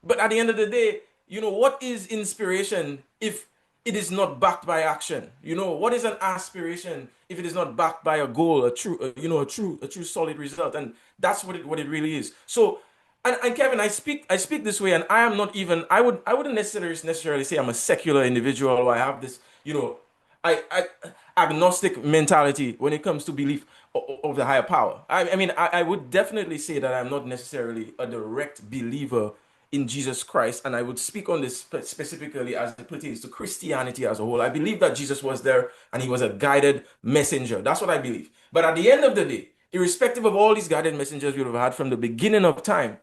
But at the end of the day, what is inspiration if it is not backed by action? What is an aspiration if it is not backed by a goal, a true, a true solid result? And that's what it really is. So, and Kevin, I speak this way, and I am not even, I wouldn't necessarily say I'm a secular individual, or I have this, I agnostic mentality when it comes to belief of the higher power. I mean, I would definitely say that I'm not necessarily a direct believer in Jesus Christ, and I would speak on this specifically as it pertains to Christianity as a whole. I believe that Jesus was there and he was a guided messenger. That's what I believe. But at the end of the day, irrespective of all these guided messengers we would have had from the beginning of time,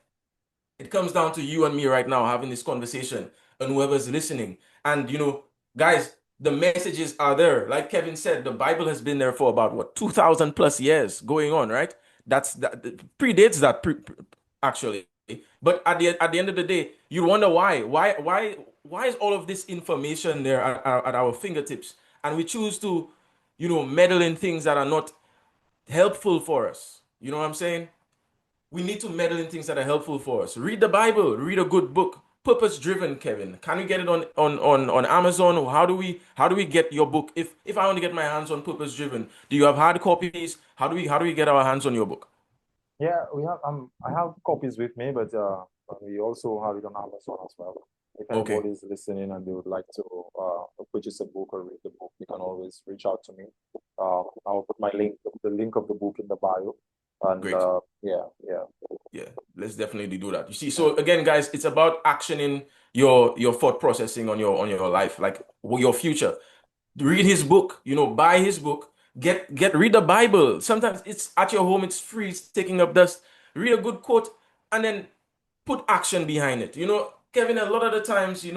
it comes down to you and me right now having this conversation and whoever's listening. And guys, the messages are there. Like Kevin said, the Bible has been there for about what, 2000 plus years going on, right? That predates that actually. But at the end of the day, you wonder why. Why is all of this information there at our fingertips? And we choose to, meddle in things that are not helpful for us. You know what I'm saying? We need to meddle in things that are helpful for us. Read the Bible, read a good book. Purpose driven, Kevin. Can we get it on Amazon? Or how do we get your book? If I want to get my hands on Purpose Driven, do you have hard copies? How do we get our hands on your book? Yeah, we have I have copies with me, but we also have it on Amazon as well. If Okay, anybody is listening and they would like to purchase a book or read the book, you can always reach out to me. I'll put the link of the book in the bio. And great. yeah, yeah, Yeah, let's definitely do that. You see, yeah. so again, guys, it's about actioning your thought processing on your life, like your future. Read his book, buy his book, read the Bible. Sometimes it's at your home, it's free, it's taking up dust. Read a good quote and then put action behind it. Kevin, a lot of the times, I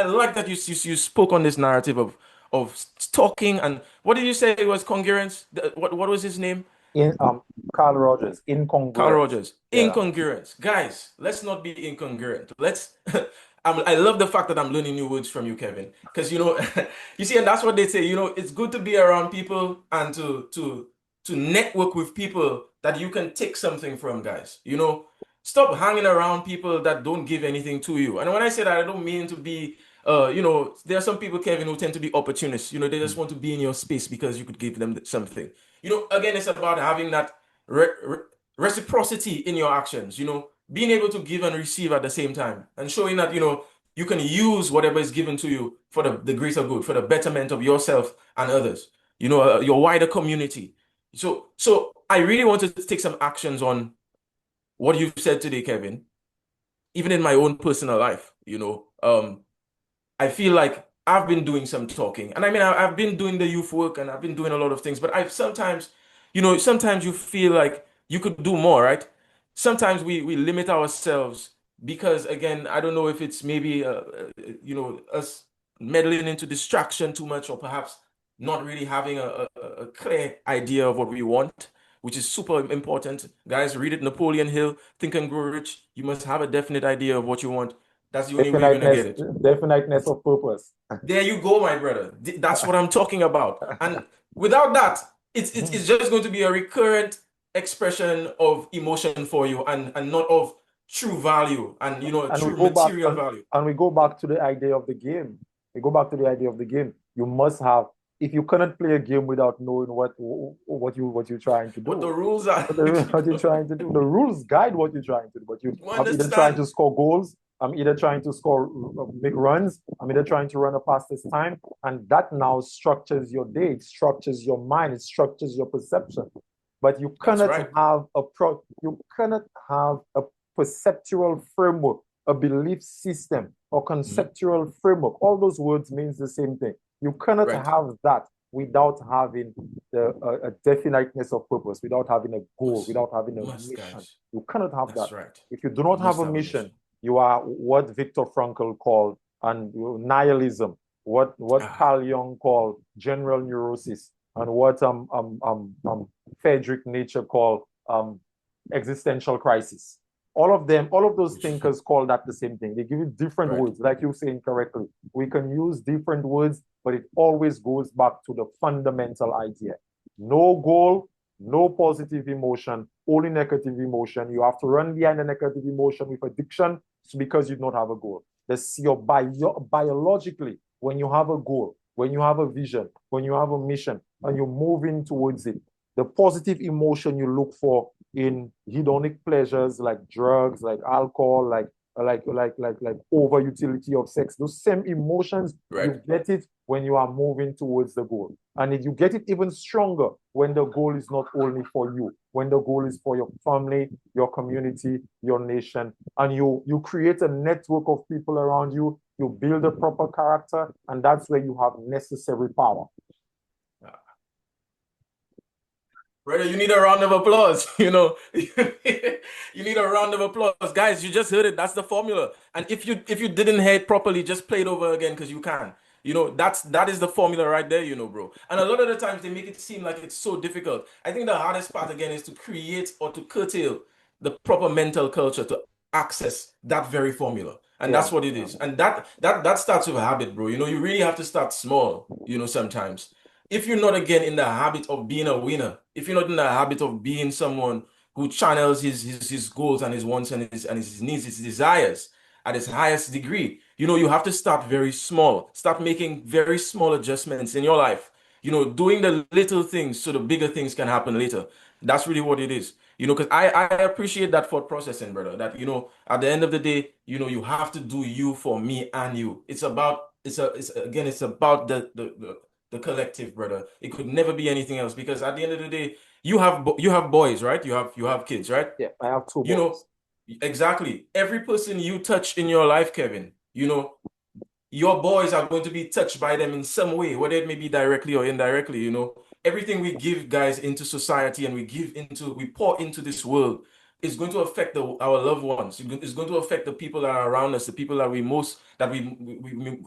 like that you spoke on this narrative of talking, and what did you say it was congruence? What was his name? In Carl Rogers, Carl incongruent. Rogers. Yeah. Incongruence. Guys, let's not be incongruent. I love the fact that I'm learning new words from you, Kevin. Because, you see, and that's what they say, it's good to be around people and to to network with people that you can take something from, guys. Stop hanging around people that don't give anything to you. And when I say that, I don't mean to be, there are some people, Kevin, who tend to be opportunists. They just want to be in your space because you could give them something. Again, it's about having that re re reciprocity in your actions, being able to give and receive at the same time and showing that, you can use whatever is given to you for the greater good, for the betterment of yourself and others, your wider community. So I really wanted to take some actions on what you've said today, Kevin, even in my own personal life, I feel like I've been doing some talking. And I mean, I've been doing the youth work and I've been doing a lot of things, but I've sometimes, sometimes you feel like you could do more, right? Sometimes we limit ourselves because, again, I don't know if it's maybe, us meddling into distraction too much or perhaps not really having a clear idea of what we want, which is super important. Guys, read it, Napoleon Hill, Think and Grow Rich. You must have a definite idea of what you want. That's the only way you're going to get Definiteness, it. definiteness of purpose. There you go, my brother. That's what I'm talking about. And without that, it's just going to be a recurrent expression of emotion for you and not of true value and and we true go back material value. and we go back to the idea of the game. We go back to the idea of the game. You must have, if you cannot play a game without knowing what you're trying to What the do, rules are. what you're trying to do. The rules guide what you're trying to do. But You I'm either trying to understand? score goals, I'm either trying to score make runs, I'm either trying to run a fastest time, and that now structures your day, it structures your mind, it structures your perception. But That's right. you cannot have a perceptual framework, a belief system, or Mhm. conceptual framework. All those words means the same thing. You cannot Right. have that without having a definiteness of purpose, without having a goal, Must. without having a Must, mission. guys. You cannot have that. That's right. If you do You not have must a have a mission, mission. you are what Viktor Frankl called and nihilism, what Ah, Carl Jung called general neurosis, and what Friedrich Nietzsche called existential crisis. All of those thinkers call that the same thing. They give it different right. words, like you're saying correctly. We can use different words, but it always goes back to the fundamental idea. No goal, no positive emotion, only negative emotion. You have to run behind the negative emotion with addiction because you don't have a goal. Biologically, when you have a goal, when you have a vision, when you have a mission, and you're moving towards it, the positive emotion you look for in hedonic pleasures like drugs, like alcohol, like over utility of sex. Those same emotions, Right. you get it when you are moving towards the goal. And you get it even stronger when the goal is not only for you, when the goal is for your family, your community, your nation, and you create a network of people around you, you build a proper character, and that's where you have necessary power. Brother, you need a round of applause. You need a round of applause. Guys, you just heard it. That's the formula. And if you didn't hear it properly, just play it over again because you can. That is the formula right there, bro. And a lot of the times they make it seem like it's so difficult. I think the hardest part again is to create or to curtail the proper mental culture to access that very formula. And Yeah, that's what it yeah. is. And that starts with a habit, bro. You really have to start small, sometimes if you're not again in the habit of being a winner, if you're not in the habit of being someone who channels his goals and his wants and his needs, his desires at his highest degree, you have to start very small. Start making very small adjustments in your life. Doing the little things so the bigger things can happen later. That's really what it is. Because I appreciate that thought processing, brother. That at the end of the day, you have to do you for me and you. It's about the collective, brother. It could never be anything else because at the end of the day, you have boys, right? You have kids, right? Yeah, I have two You know, boys. exactly. Every person you touch in your life, Kevin, your boys are going to be touched by them in some way, whether it may be directly or indirectly, Everything we give, guys, into society and we pour into this world is going to affect our loved ones. It's going to affect the people that are around us, the people that we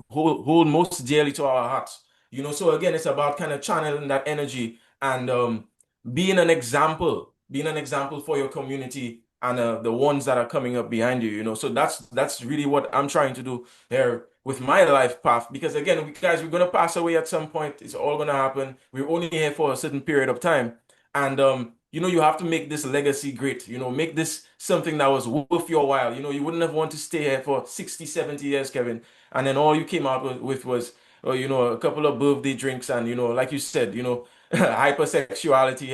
hold most dearly to our hearts. So again, it's about kind of channeling that energy and being an example for your community and the ones that are coming up behind you, So that's really what I'm trying to do here with my life path because again guys, we're going to pass away at some point. It's all going to happen. We're only here for a certain period of time And you have to make this legacy great, make this something that was worth your while. You wouldn't have want to stay here for 60, 70 years, Kevin. And then all you came out with was, a couple of birthday drinks and, like you said, hypersexuality,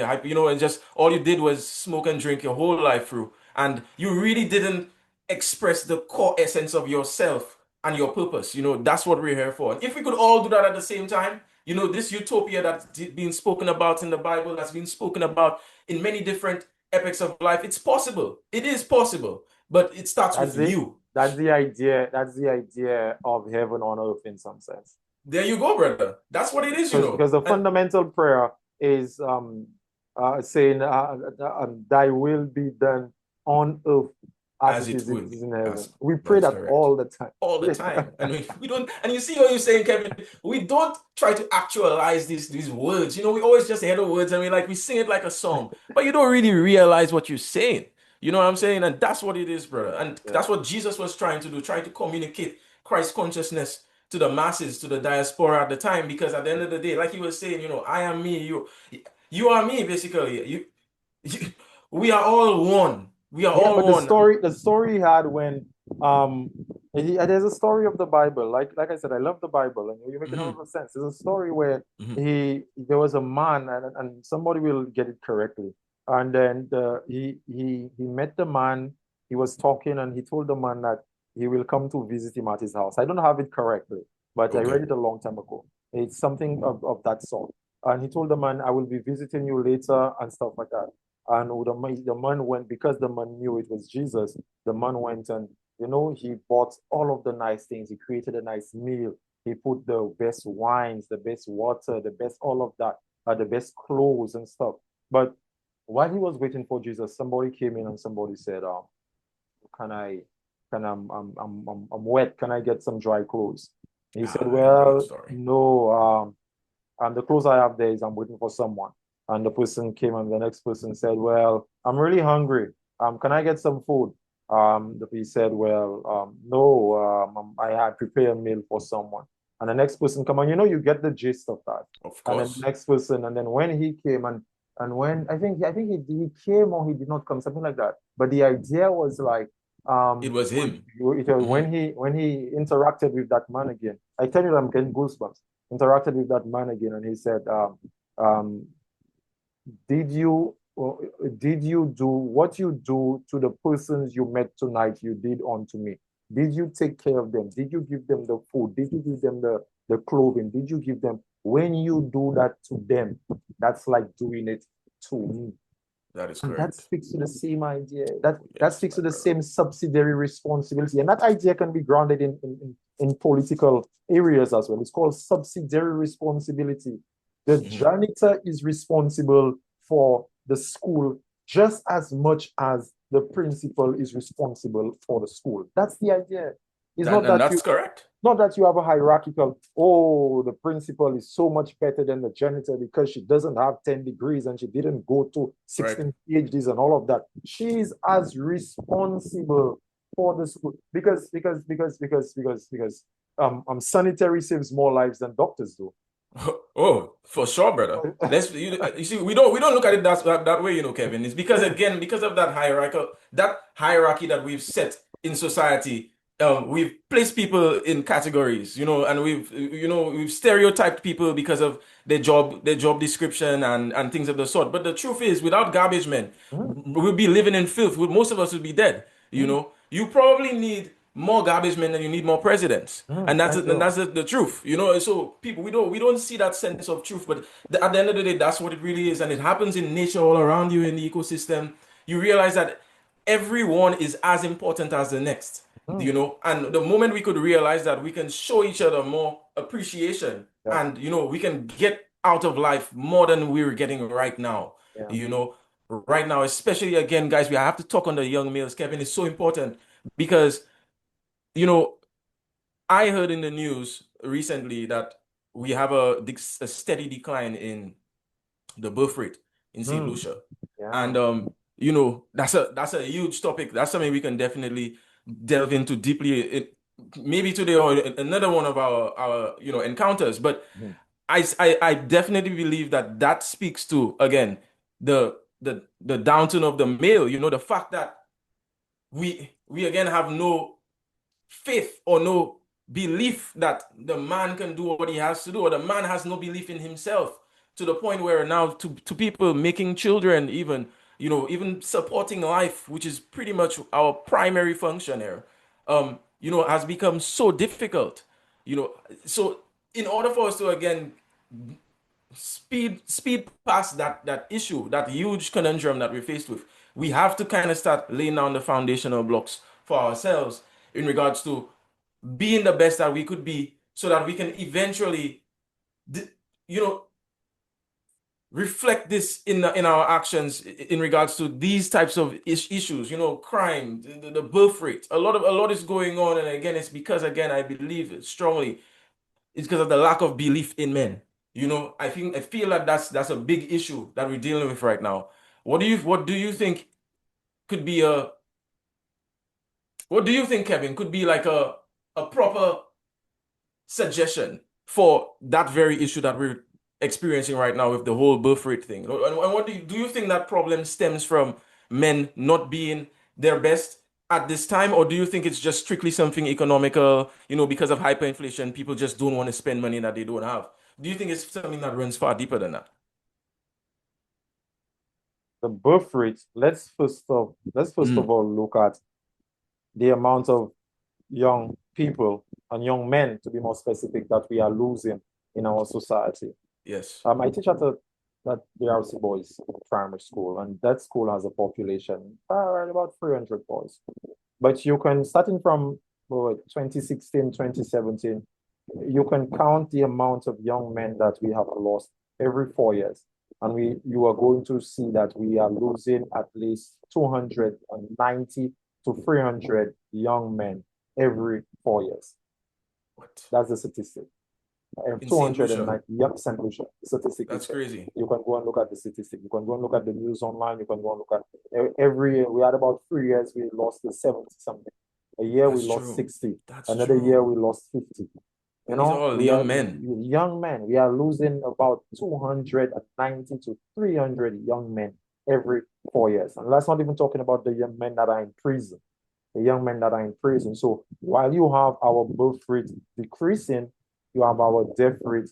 and just all you did was smoke and drink your whole life through. And you really didn't express the core essence of yourself and your purpose. That's what we're here for. And if we could all do that at the same time, this utopia that's been spoken about in the Bible, that's been spoken about in many different epochs of life, it's possible. It is possible, but it starts with That's it. you. That's the idea. That's the idea of heaven on earth in some sense. There you go, brother. That's what it is. Because the And fundamental prayer is saying, "Thy will be done on earth as as it it is would, in heaven." as We that pray is that correct. all the time. All the time. And we don't, and you see what you're saying, Kevin, we don't try to actualize these words. We always just hear the words and we sing it like a song, but you don't really realize what you're saying. You know what I'm saying? And that's what it is, brother. And Yeah. that's what Jesus was trying to do, trying to communicate Christ consciousness to the masses, to the diaspora at the time, because at the end of the day, like he was saying, I am me, you are me, basically. You we are all one. We are Yeah, all but one. the story he had when um there's a story of the Bible. Like I said, I love the Bible, and you're making a lot Mhm, of sense. There's a story where mhm. there was a man, and somebody will get it correctly. And then he met the man, he was talking, and he told the man that he will come to visit him at his house. I don't have it correctly, but I read Okay. it a long time ago. It's something of that sort. And he told the man, I will be visiting you later and stuff like that. And the man went, because the man knew it was Jesus. The man went and, he bought all of the nice things. He created a nice meal. He put the best wines, the best water, the best all of that, the best clothes and stuff. But while he was waiting for Jesus, somebody came in and somebody said, can I, I'm wet. Can I get some dry clothes? He said, I know that well, story. no, and the clothes I have there is I'm waiting for someone. And the person came, and the next person said, well, I'm really hungry. Can I get some food? He said, well, no, I prepare a meal for someone. And the next person come on, you get the gist of that. Of And then the course. next person, and then when he came, and when I think he came or he did not come, something like that. But the idea was like, It was when him. when Hmm. he interacted with that man again. I tell you, I'm getting goosebumps. Interacted with that man again, and he said, um, did you did you do what you do to the persons you met tonight, you did unto me? Did you take care of them? Did you give them the food? Did you give them the clothing? Did you give them? When you do that to them, that's like doing it to me. That is And that correct. speaks to the same idea. That Yes, speaks my to the brother. same subsidiary responsibility. And that idea can be grounded in political areas as well. It's called subsidiary responsibility. The Mhm. janitor is responsible for the school just as much as the principal is responsible for the school. That's the idea. It's And, not and that you that's correct. not that you have a hierarchical, oh, the principal is so much better than the janitor because she doesn't have 10 degrees and she didn't go to Right. 16 PhDs and all of that. She is as responsible for the school because sanitary saves more lives than doctors do. Oh, for sure, brother. You see, we don't look at it that way, Kevin. It's because again, because of that hierarchy that we've set in society, we've placed people in categories, and we've stereotyped people because of their job description and things of the sort. But the truth is, without garbage men, Mm, we'll be living in filth. Most of us would be dead. mm, You probably need more garbage men than you need more presidents, and that's thank and you. that's the truth. So people, we don't see that sense of truth, but at the end of the day, that's what it really is, and it happens in nature all around you in the ecosystem. You realize that everyone is as important as the next. Mm, And the moment we could realize that, we can show each other more appreciation, yeah, and we can get out of life more than we're getting right now. yeah. You know, right now, especially again, guys, we have to talk on the young males. Kevin is so important because you know I heard in the news recently that we have a steady decline in the birth rate in St. Mm, Lucia. yeah. And that's a huge topic. That's something we can definitely delve into deeply, maybe today or another one of our encounters. But Mm, I definitely believe that speaks to, again, the downturn of the male, the fact that we again have no faith or no belief that the man can do what he has to do, or the man has no belief in himself, to the point where now to people making children, even even supporting life, which is pretty much our primary function here, has become so difficult. You know, so in order for us to again speed past that issue, that huge conundrum that we're faced with, we have to kind of start laying down the foundational blocks for ourselves in regards to being the best that we could be, so that we can eventually, you know, reflect this in our actions in regards to these types of issues, crime, the birth rate. A lot is going on, and again, it's because, again, I believe strongly it's because of the lack of belief in men. I feel like that's a big issue that we're dealing with right now. What do you think could be a what do you think, Kevin, could be like a proper suggestion for that very issue that we're experiencing right now with the whole birth rate thing? And what do you think that problem stems from men not being their best at this time, or do you think it's just strictly something economical, because of hyperinflation, people just don't want to spend money that they don't have? Do you think it's something that runs far deeper than that? The birth rate, let's first of Mm, all look at the amount of young people and young men, to be more specific, that we are losing in our society. yes. I teach at the RC Boys Primary School, and that school has a population around about 300 boys. But you can, starting from 2016, 2017, you can count the amount of young men that we have lost every 4 years. And you are going to see that we are losing at least 290 to 300 young men every 4 years. What? That's the statistic. In St. Lucia? 290, yep, St. Lucia. The statistic That's is there. crazy. You can go and look at the statistic. You can go and look at the news online. You can go and look at every year. We had about 3 years, we lost the 70 something. A year we That's lost true. 60. That's Another year true. we lost 50. And these are all We young are men. young men. We are losing about 290 to 300 young men every 4 years. And that's not even talking about the young men that are in prison. The young men that are in prison. So while you have our birth rate decreasing, you have our death rate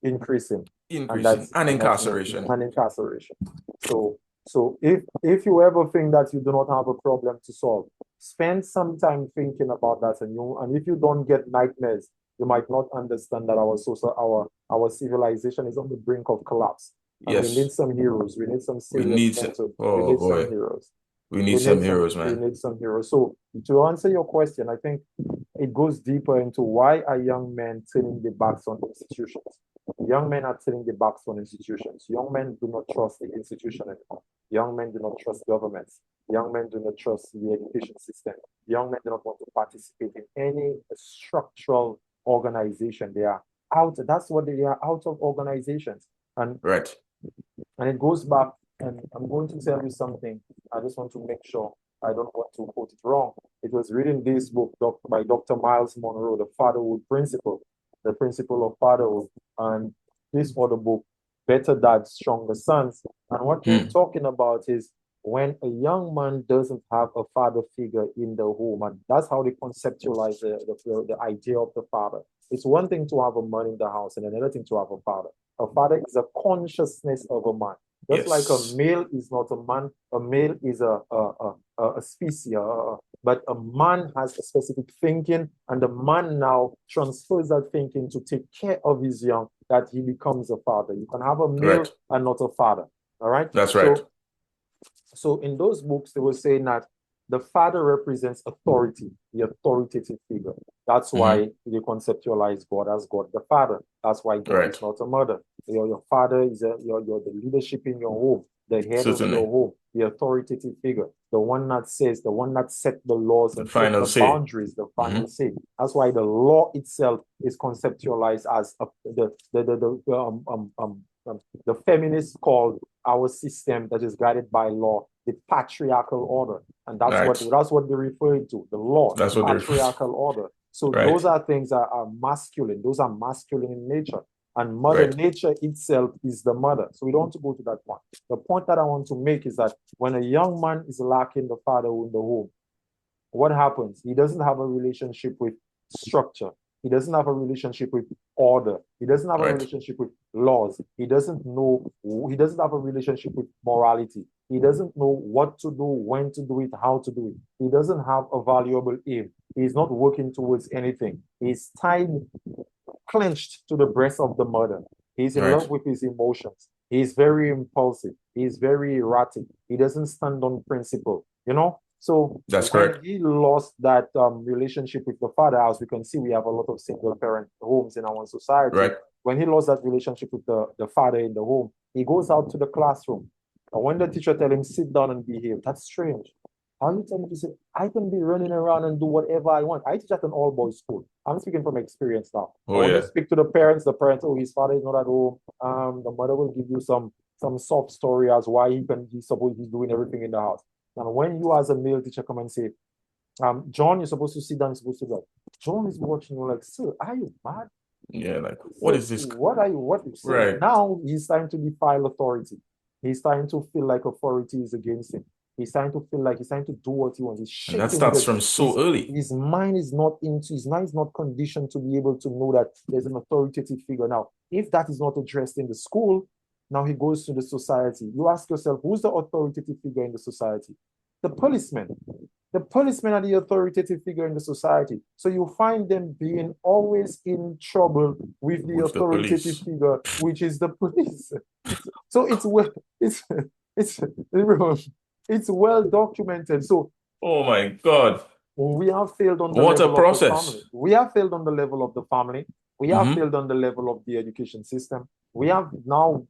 increasing, and Increasing that's and and that's not incarceration. an incarceration. So if you ever think that you do not have a problem to solve, spend some time thinking about that, and if you don't get nightmares, you might not understand that our civilization is on the brink of collapse, and we need Yes, some heroes. We need some we serious need men to. to. We Oh need some boy, heroes. we need We some need some. heroes, We man. need some heroes. So to answer your question, I think it goes deeper into why are young men turning their backs on institutions. Young men are turning their backs on institutions. Young men do not trust the institution anymore. Young men do not trust governments. Young men do not trust the education system. Young men do not want to participate in any structural organization. They are out. That's what they are, out of organizations. And Right. and it goes back, and I'm going to tell you something. I just want to make sure I don't want to quote it wrong. It was reading this book by Dr. Miles Monroe, The Fatherhood Principle, The Principle of Fatherhood, and this other book, Better Dads, Stronger Sons. And what they're Hmm. talking about is when a young man doesn't have a father figure in the home, and that's how they conceptualize the idea of the father. It's one thing to have a man in the house, and another thing to have a father. A father is a consciousness of a man. Just like a Yes. male is not a man, a male is a species, but a man has a specific thinking, and the man now transfers that thinking to take care of his young, that he becomes a father. You can have a male Right. and not a father. All right. That's right. So in those books, they were saying that the father represents authority, the authoritative figure. That's Hmm. why they conceptualize God as God the Father. That's why God Right. is not a mother. Your father is your the leadership in your home, the head of your Certainly. home, the authoritative figure, the one that says, the one that set the laws The and set final the say. boundaries, the Hmm. final say. That's why the law itself is conceptualized as the feminists called our system that is guided by law the patriarchal order, and Right. that's what they're referring to, the law, the That's what they're. patriarchal order. So those Right. are things that are masculine. Those are masculine in nature. And Mother Right. Nature itself is the mother. So we don't want to go to that point. The point that I want to make is that when a young man is lacking the father in the home, what happens? He doesn't have a relationship with structure. He doesn't have a relationship with order. He doesn't have a Right. relationship with laws. He doesn't know, he doesn't have a relationship with morality. He doesn't know what to do, when to do it, how to do it. He doesn't have a valuable aim. He's not working towards anything. He's tied, clenched to the breast of the mother. He's in love Right. with his emotions. He's very impulsive. He's very erratic. He doesn't stand on principle, you know? So That's when correct. he lost that relationship with the father, as we can see, we have a lot of single parent homes in our society. Right. When he lost that relationship with the father in the home, he goes out to the classroom. And when the teacher tell him, sit down and behave, that's strange. How you tell me to say, I can be running around and do whatever I want. I teach at an all boys school. I'm speaking from experience now. Oh And when you yeah. speak to the parents, oh, his father is not at home. The mother will give you some soft story as why he's doing everything in the house. And when you as a male teacher come and say, John, you're supposed to sit down, you're supposed to go. John is watching you like, sir, are you mad? Yeah, like what Sir, is this? what are you, what you say? Right. Now he's starting to defile authority. He's starting to feel like authority is against him. He's starting to feel like he's starting to do what he wants. He's And that shaking starts because from so early. his mind is not conditioned to be able to know that there's an authoritative figure. Now, if that is not addressed in the school, now he goes to the society. You ask yourself, who's the authoritative figure in the society? The policeman. The policemen are the authoritative figure in the society. So you find them being always in trouble with the With the authoritative police. figure, which is the police. So it's it's it's well documented. So Oh my God. we have failed on the What a level of the family. process. We have failed on the level of the family. We have Mm-hmm. failed on the level of the education system. We have now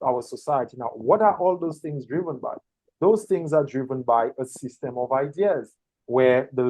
our society. Now, what are all those things driven by? Those things are driven by a system of ideas where the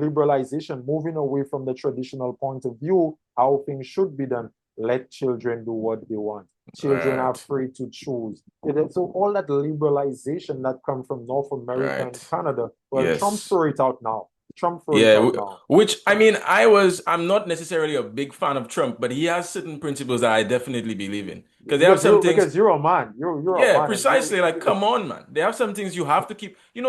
liberalization, moving away from the traditional point of view, how things should be done, let children do what they want. Children are Right. free to choose. So all that liberalization that comes from North America and Right. Canada, well, Trump Yes. threw it out now. Trump threw it Yeah, out now. which I mean, I'm not necessarily a big fan of Trump, but he has certain principles that I definitely believe in. Because there have some things, Because you're a man. You're a yeah, man and precisely. Like, come on, man. There are some things you have to keep, and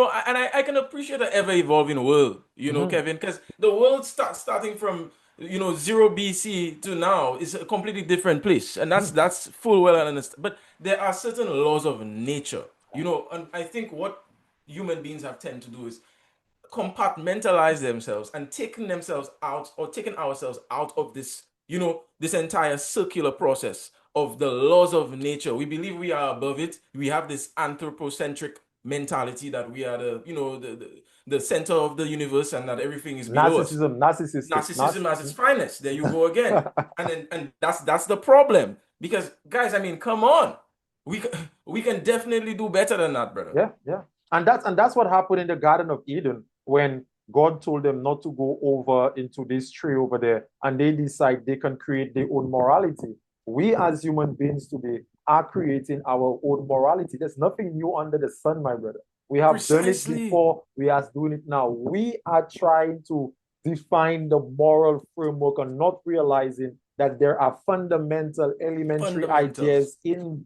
I can appreciate the ever-evolving world, Mhm. Kevin, because the world starting from, 0 BC to now is a completely different place. And Mhm. that's full well understood. But there are certain laws of nature, and I think what human beings have tend to do is compartmentalize themselves and taking themselves out or taking ourselves out of this, this entire circular process of the laws of nature. We believe we are above it. We have this anthropocentric mentality that we are the center of the universe and that everything is below us. Narcissism, narcissistic, Narcissism at its finest. There you go again. And that's the problem. Because guys, I mean, come on. We can definitely do better than that, brother. Yeah, yeah. And that's what happened in the Garden of Eden when God told them not to go over into this tree over there, and they decide they can create their own morality. We as human beings today are creating our own morality. There's nothing new under the sun, my brother. We have done it Precisely. before, we are doing it now. We are trying to define the moral framework and not realizing that there are fundamental elementary Fundamentals. ideas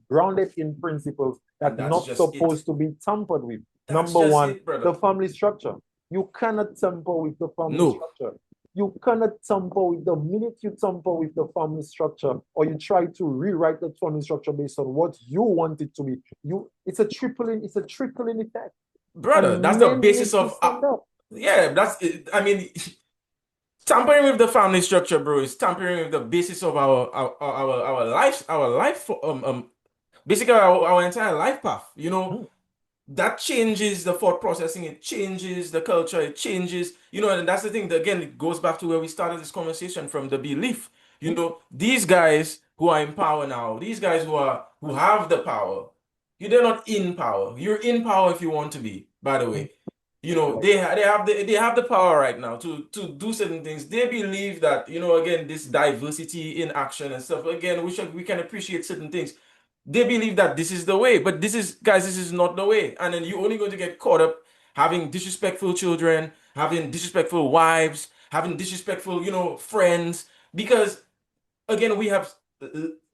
grounded in principles And that that's not just it. supposed to be tampered with. That's Number just one, it, the brother. family structure. You cannot tamper with the family No, structure. You cannot tamper with the minute you tamper with the family structure or you try to rewrite the family structure based on what you want it to be. It's a trickling effect. brother, that's And the men basis need to of stand up. yeah, that's it. I mean, tampering with the family structure, bro, is tampering with the basis of our life basically our entire life path, Hmm. that changes the thought processing, it changes the culture, it changes, and that's the thing. Again, it goes back to where we started this conversation from the belief. Hmm. These guys who are in power now, these guys who have the power, they're not in power. You're in power if you want to be, by the Hmm. way. They have the power right now to do certain things. They believe that, again, this diversity in action and stuff. Again, we can appreciate certain things. They believe that this is the way, but this is not the way. And then you're only going to get caught up having disrespectful children, having disrespectful wives, having disrespectful, friends, because again, we have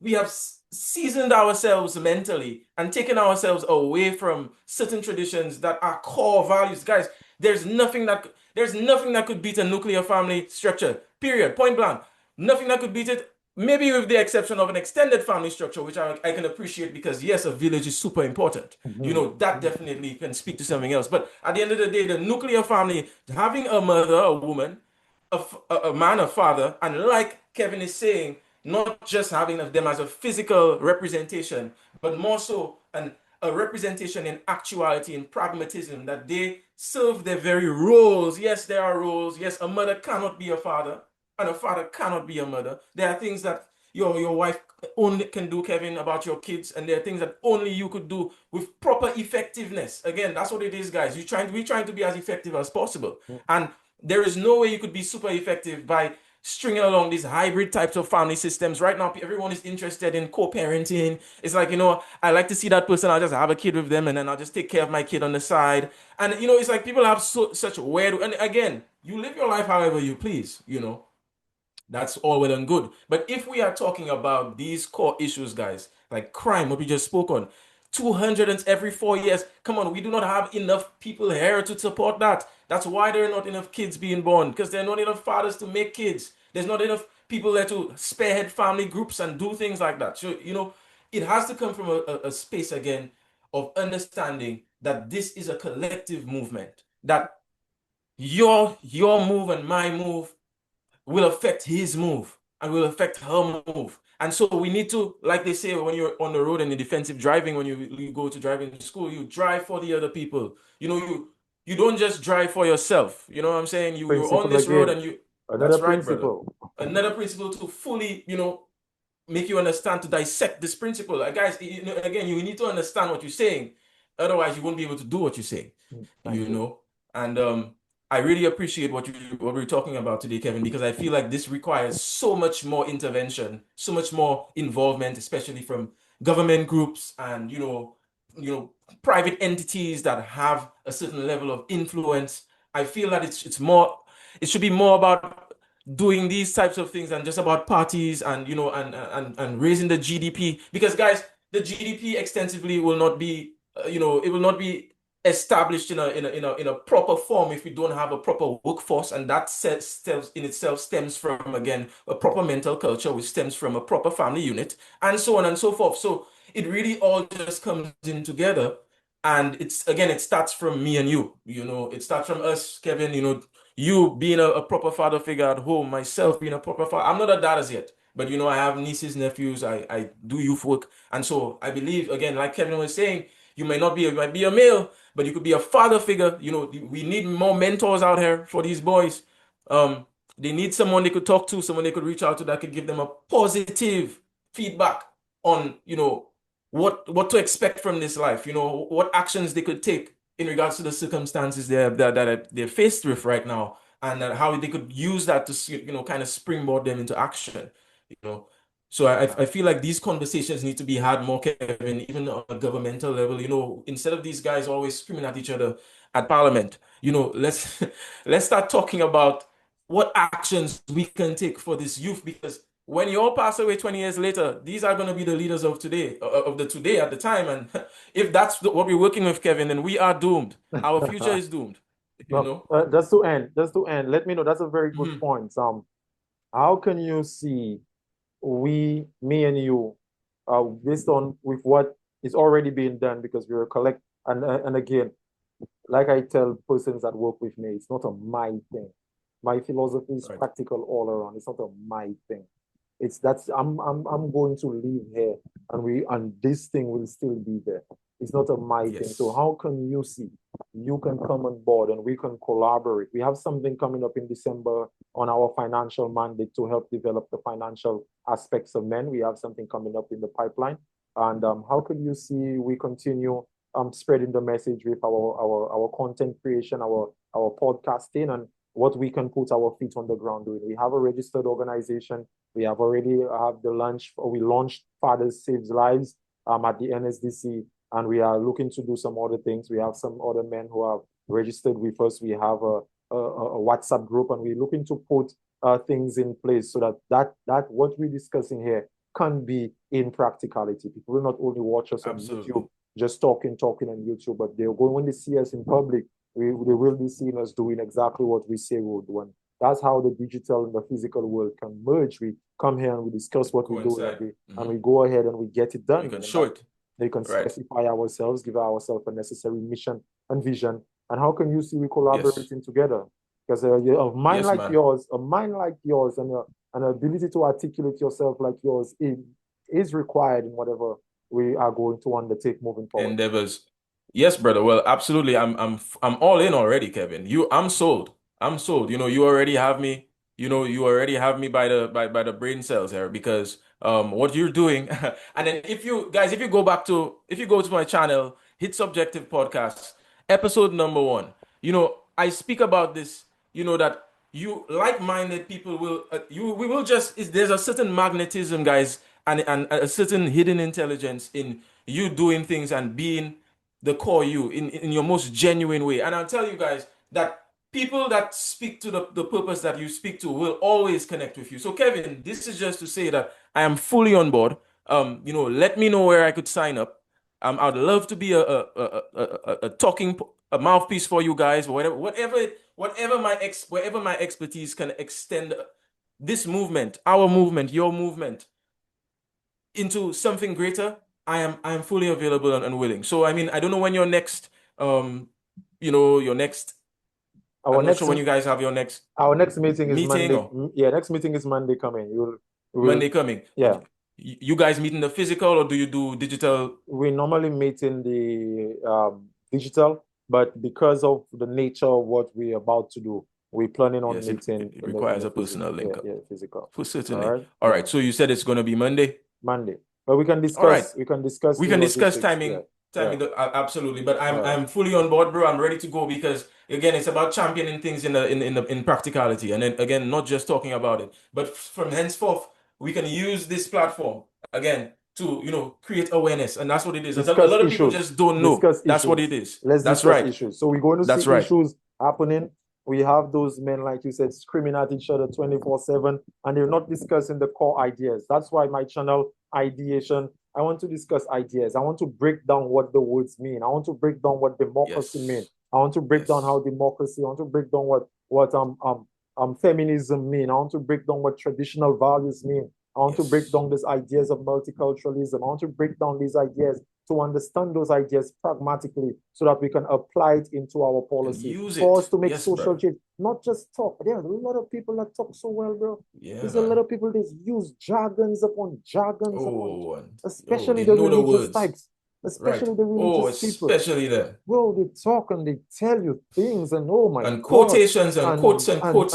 we have seasoned ourselves mentally and taken ourselves away from certain traditions that are core values. Guys, there's nothing that could beat a nuclear family structure. Period. Point blank. Nothing that could beat it. Maybe with the exception of an extended family structure, which I can appreciate because yes, a village is super important. That definitely can speak to something else. But at the end of the day, the nuclear family, having a mother, a woman, a man, a father, and like Kevin is saying, not just having them as a physical representation, but more so a representation in actuality, in pragmatism, that they serve their very roles. Yes, there are roles. Yes, a mother cannot be a father, and a father cannot be a mother. There are things that your wife only can do, Kevin, about your kids, and there are things that only you could do with proper effectiveness. Again, that's what it is, guys. We're trying to be as effective as possible. And there is no way you could be super effective by stringing along these hybrid types of family systems. Right now, everyone is interested in co-parenting. It's like, I like to see that person. I'll just have a kid with them and then I'll just take care of my kid on the side. And, it's like people have such weird, and again, you live your life however you please. That's all well and good. But if we are talking about these core issues, guys, like crime, what we just spoke on, 200 and every 4 years, come on, we do not have enough people here to support that. That's why there are not enough kids being born, because there are not enough fathers to make kids. There's not enough people there to spearhead family groups and do things like that. So, it has to come from a space again of understanding that this is a collective movement, that your move and my move will affect his move and will affect her move. And so we need to, like they say, when you're on the road and in defensive driving, when you go to driving school, you drive for the other people. You don't just drive for yourself. You know what I'm saying? You're on Principle this road again. and you Another that's right, brother. principle. Another principle to fully, make you understand to dissect this principle. Guys, again, you need to understand what you're saying. Otherwise, you won't be able to do what you're saying Thank you you. know. And I really appreciate what we're talking about today, Kevin, because I feel like this requires so much more intervention, so much more involvement, especially from government groups and private entities that have a certain level of influence. I feel that it should be more about doing these types of things and just about parties and and raising the GDP, because guys, the GDP extensively will not be it will not be established in a proper form if we don't have a proper workforce, and that stems in itself stems from, again, a proper mental culture, which stems from a proper family unit, and so on and so forth. So it really all just comes in together, and it starts from me and you. It starts from us, Kevin. You being a proper father figure at home, myself being a proper father. I'm not a dad as yet, but I have nieces, nephews. I do youth work, and so I believe, again, like Kevin was saying, you might be a male, but you could be a father figure. We need more mentors out here for these boys. Um, they need someone they could talk to, someone they could reach out to that could give them a positive feedback on, what to expect from this life, what actions they could take in regards to the circumstances they're faced with right now, and how they could use that to, kind of springboard them into action, you know. So I feel like these conversations need to be had more, Kevin, even on a governmental level. Instead of these guys always screaming at each other at Parliament, let's let's start talking about what actions we can take for this youth. Because when you all pass away 20 years later, these are going to be the leaders of today, of the today at the time. And if that's what we're working with, Kevin, then we are doomed. Our future is doomed. You No, know. just to end, let me know. That's a very good Mhm. point. How can you see me and you, based on with what is already being done, because we're a collect, and again, like I tell persons that work with me, it's not a my thing. My philosophy is Right. practical all around. It's not a my thing. It's that's I'm going to live here, and this thing will still be there. It's not a my thing. So Yes. how can you see? You can come on board and we can collaborate. We have something coming up in December on our financial mandate to help develop the financial aspects of men. We have something coming up in the pipeline. And how can you see we continue spreading the message with our content creation, our podcasting, and what we can put our feet on the ground doing. We have a registered organization. We have already have the launch. We launched Fathers Saves Lives at the NSDC, and we are looking to do some other things. We have some other men who have registered with us. We have a WhatsApp group, and we're looking to put things in place so that what we're discussing here can be in practicality. People will not only watch us on Absolutely. YouTube, just talking on YouTube, but they're going when they see us in public, they will be seeing us doing exactly what we say we'll do. And that's how the digital and the physical world can merge. We come here and we discuss what we're doing, Coincide. and we go ahead and we get it done. You can And show that it. they can Right. specify ourselves, give ourselves a necessary mission and vision. And how can you see we collaborating Yes. together? Because a mind Yes, like man. yours, and an ability to articulate yourself like yours is required in whatever we are going to undertake moving forward. Endeavors. Yes, brother. Well, absolutely. I'm all in already, Kevin. I'm sold. I'm sold. You already have me, you already have me by the brain cells here because what you're doing and then if you go to my channel, Hit Subjective Podcast, episode number 1, I speak about this, that you like-minded people will we will just there's a certain magnetism, guys, and a certain hidden intelligence in you doing things and being the core you in your most genuine way. And I'll tell you guys that people that speak to the purpose that you speak to will always connect with you. So Kevin, this is just to say that I am fully on board. Let me know where I could sign up. I'd love to be a talking a mouthpiece for you guys, wherever my expertise can extend this movement, our movement, your movement, into something greater. I am fully available and willing. So I mean, I don't know when your next your next Our I'm not sure next when you guys have your next our next meeting is meeting Monday. or Yeah, next meeting is Monday coming. We'll Monday coming. yeah. You guys meet in the physical or do you do digital? We normally meet in the digital, but because of the nature of what we're about to do, we're planning on Yes, meeting it in requires the a personal physical. Yeah, link up. yeah, physical. For All certainly. right. All Yeah, right. So you said it's going to be Monday. Monday. But we can All right. discuss. We can discuss We the can discuss logistics. Yeah, timing, yeah. absolutely. But All right. I'm fully on board, bro. I'm ready to go because again, it's about championing things in practicality, and then again, not just talking about it. But from henceforth, we can use this platform again to create awareness, and that's what it is. A Discuss lot of people issues. just don't know. Discuss That's what issues. it is. Let's That's discuss right. issues. So we're going to That's see right. issues happening. We have those men, like you said, screaming at each other 24/7, and they're not discussing the core ideas. That's why my channel, Ideation, I want to discuss ideas. I want to break down what the words mean. I want to break down what democracy mean. Yes. I want to break down how Yes. democracy, I want to break down what feminism mean. I want to break down what traditional values mean. I want to break Yes. down these ideas of multiculturalism. I want to break down these ideas to understand those ideas pragmatically so that we can apply it into our And policy use for us it. to make Yes, social brother. change, not just talk. There's a lot of people that talk so well, bro. Yeah, There's a lot man. of people that use jargons upon, They especially the know the religious words. types, Right. especially the Oh, religious people. especially them. Bro, they talk and they tell you things, and oh my And God, quotations and quotes and and quotes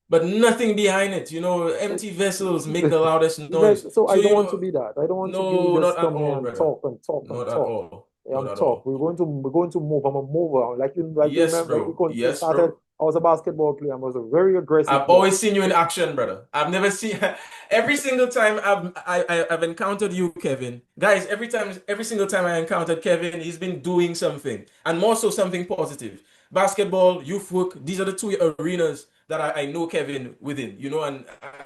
but nothing behind it. Empty vessels make the loudest noise. So I So don't want to be that. I don't want to be no, just not at come here all, and brother. talk and talk and Not at talk. all. Not I'm at talk. all. We're going to move. I'm a mover. Like you Yes, remember, like bro. we Yes, started. bro. I was a basketball player. I was a very aggressive I've player. always seen you in action, brother. I've never seen every single time I've encountered you, Kevin. Guys, every single time I encountered Kevin, he's been doing something, and more so something positive. Basketball, youth work, these are the two arenas that I know Kevin within,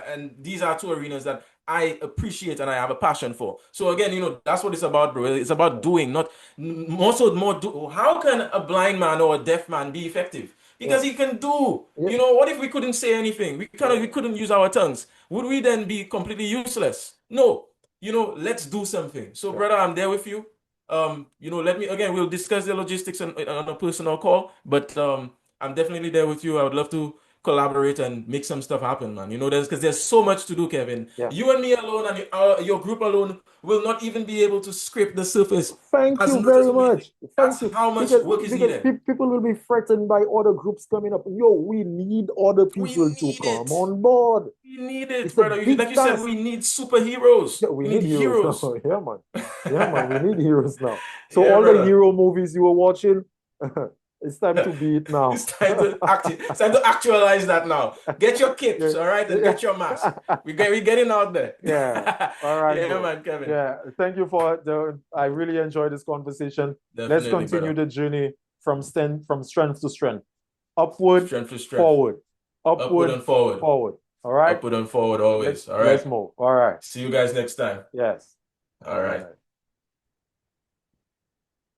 and these are two arenas that I appreciate and I have a passion for. So again, that's what it's about, bro. It's about Yeah, doing, not more so more do. How can a blind man or a deaf man be effective? yeah, Because he can do. yeah, What if we couldn't say anything? We yeah, couldn't use our tongues. Would we then be completely useless? No. Let's do something. So, yeah, brother, I'm there with you. Let me again, we'll discuss the logistics on a personal call, but I'm definitely there with you. I would love to collaborate and make some stuff happen, man. There's so much to do, Kevin. yeah. You and me alone and your group alone will not even be able to scrape the surface Thank as you much as very we need. much. That's Thank you. how much Because work is because needed. people will be threatened by other groups coming up. Yo, we need other We people to need come it. on board. We need it, It's a brother. big Like you said, task. we need superheroes. Yeah, we We need need heroes now. heroes. Yeah, man. Yeah, man. We need heroes now. So Yeah, all the brother. hero movies you were watching, it's time to be it now. It's time to actualize that now. Get your Yeah. kips, all right, and Yeah. get your mask. We getting out there. Yeah. All right, Yeah, bro. man, Kevin. Yeah. Thank you for I really enjoyed this conversation. Let's Definitely, continue brother. the journey from strength to strength. Upward, Strength to strength. forward. Upward Upward, and forward. forward. All right. Upward and forward Let's always. All let's right. move. All right. See you guys next time. Yes. All All right. right.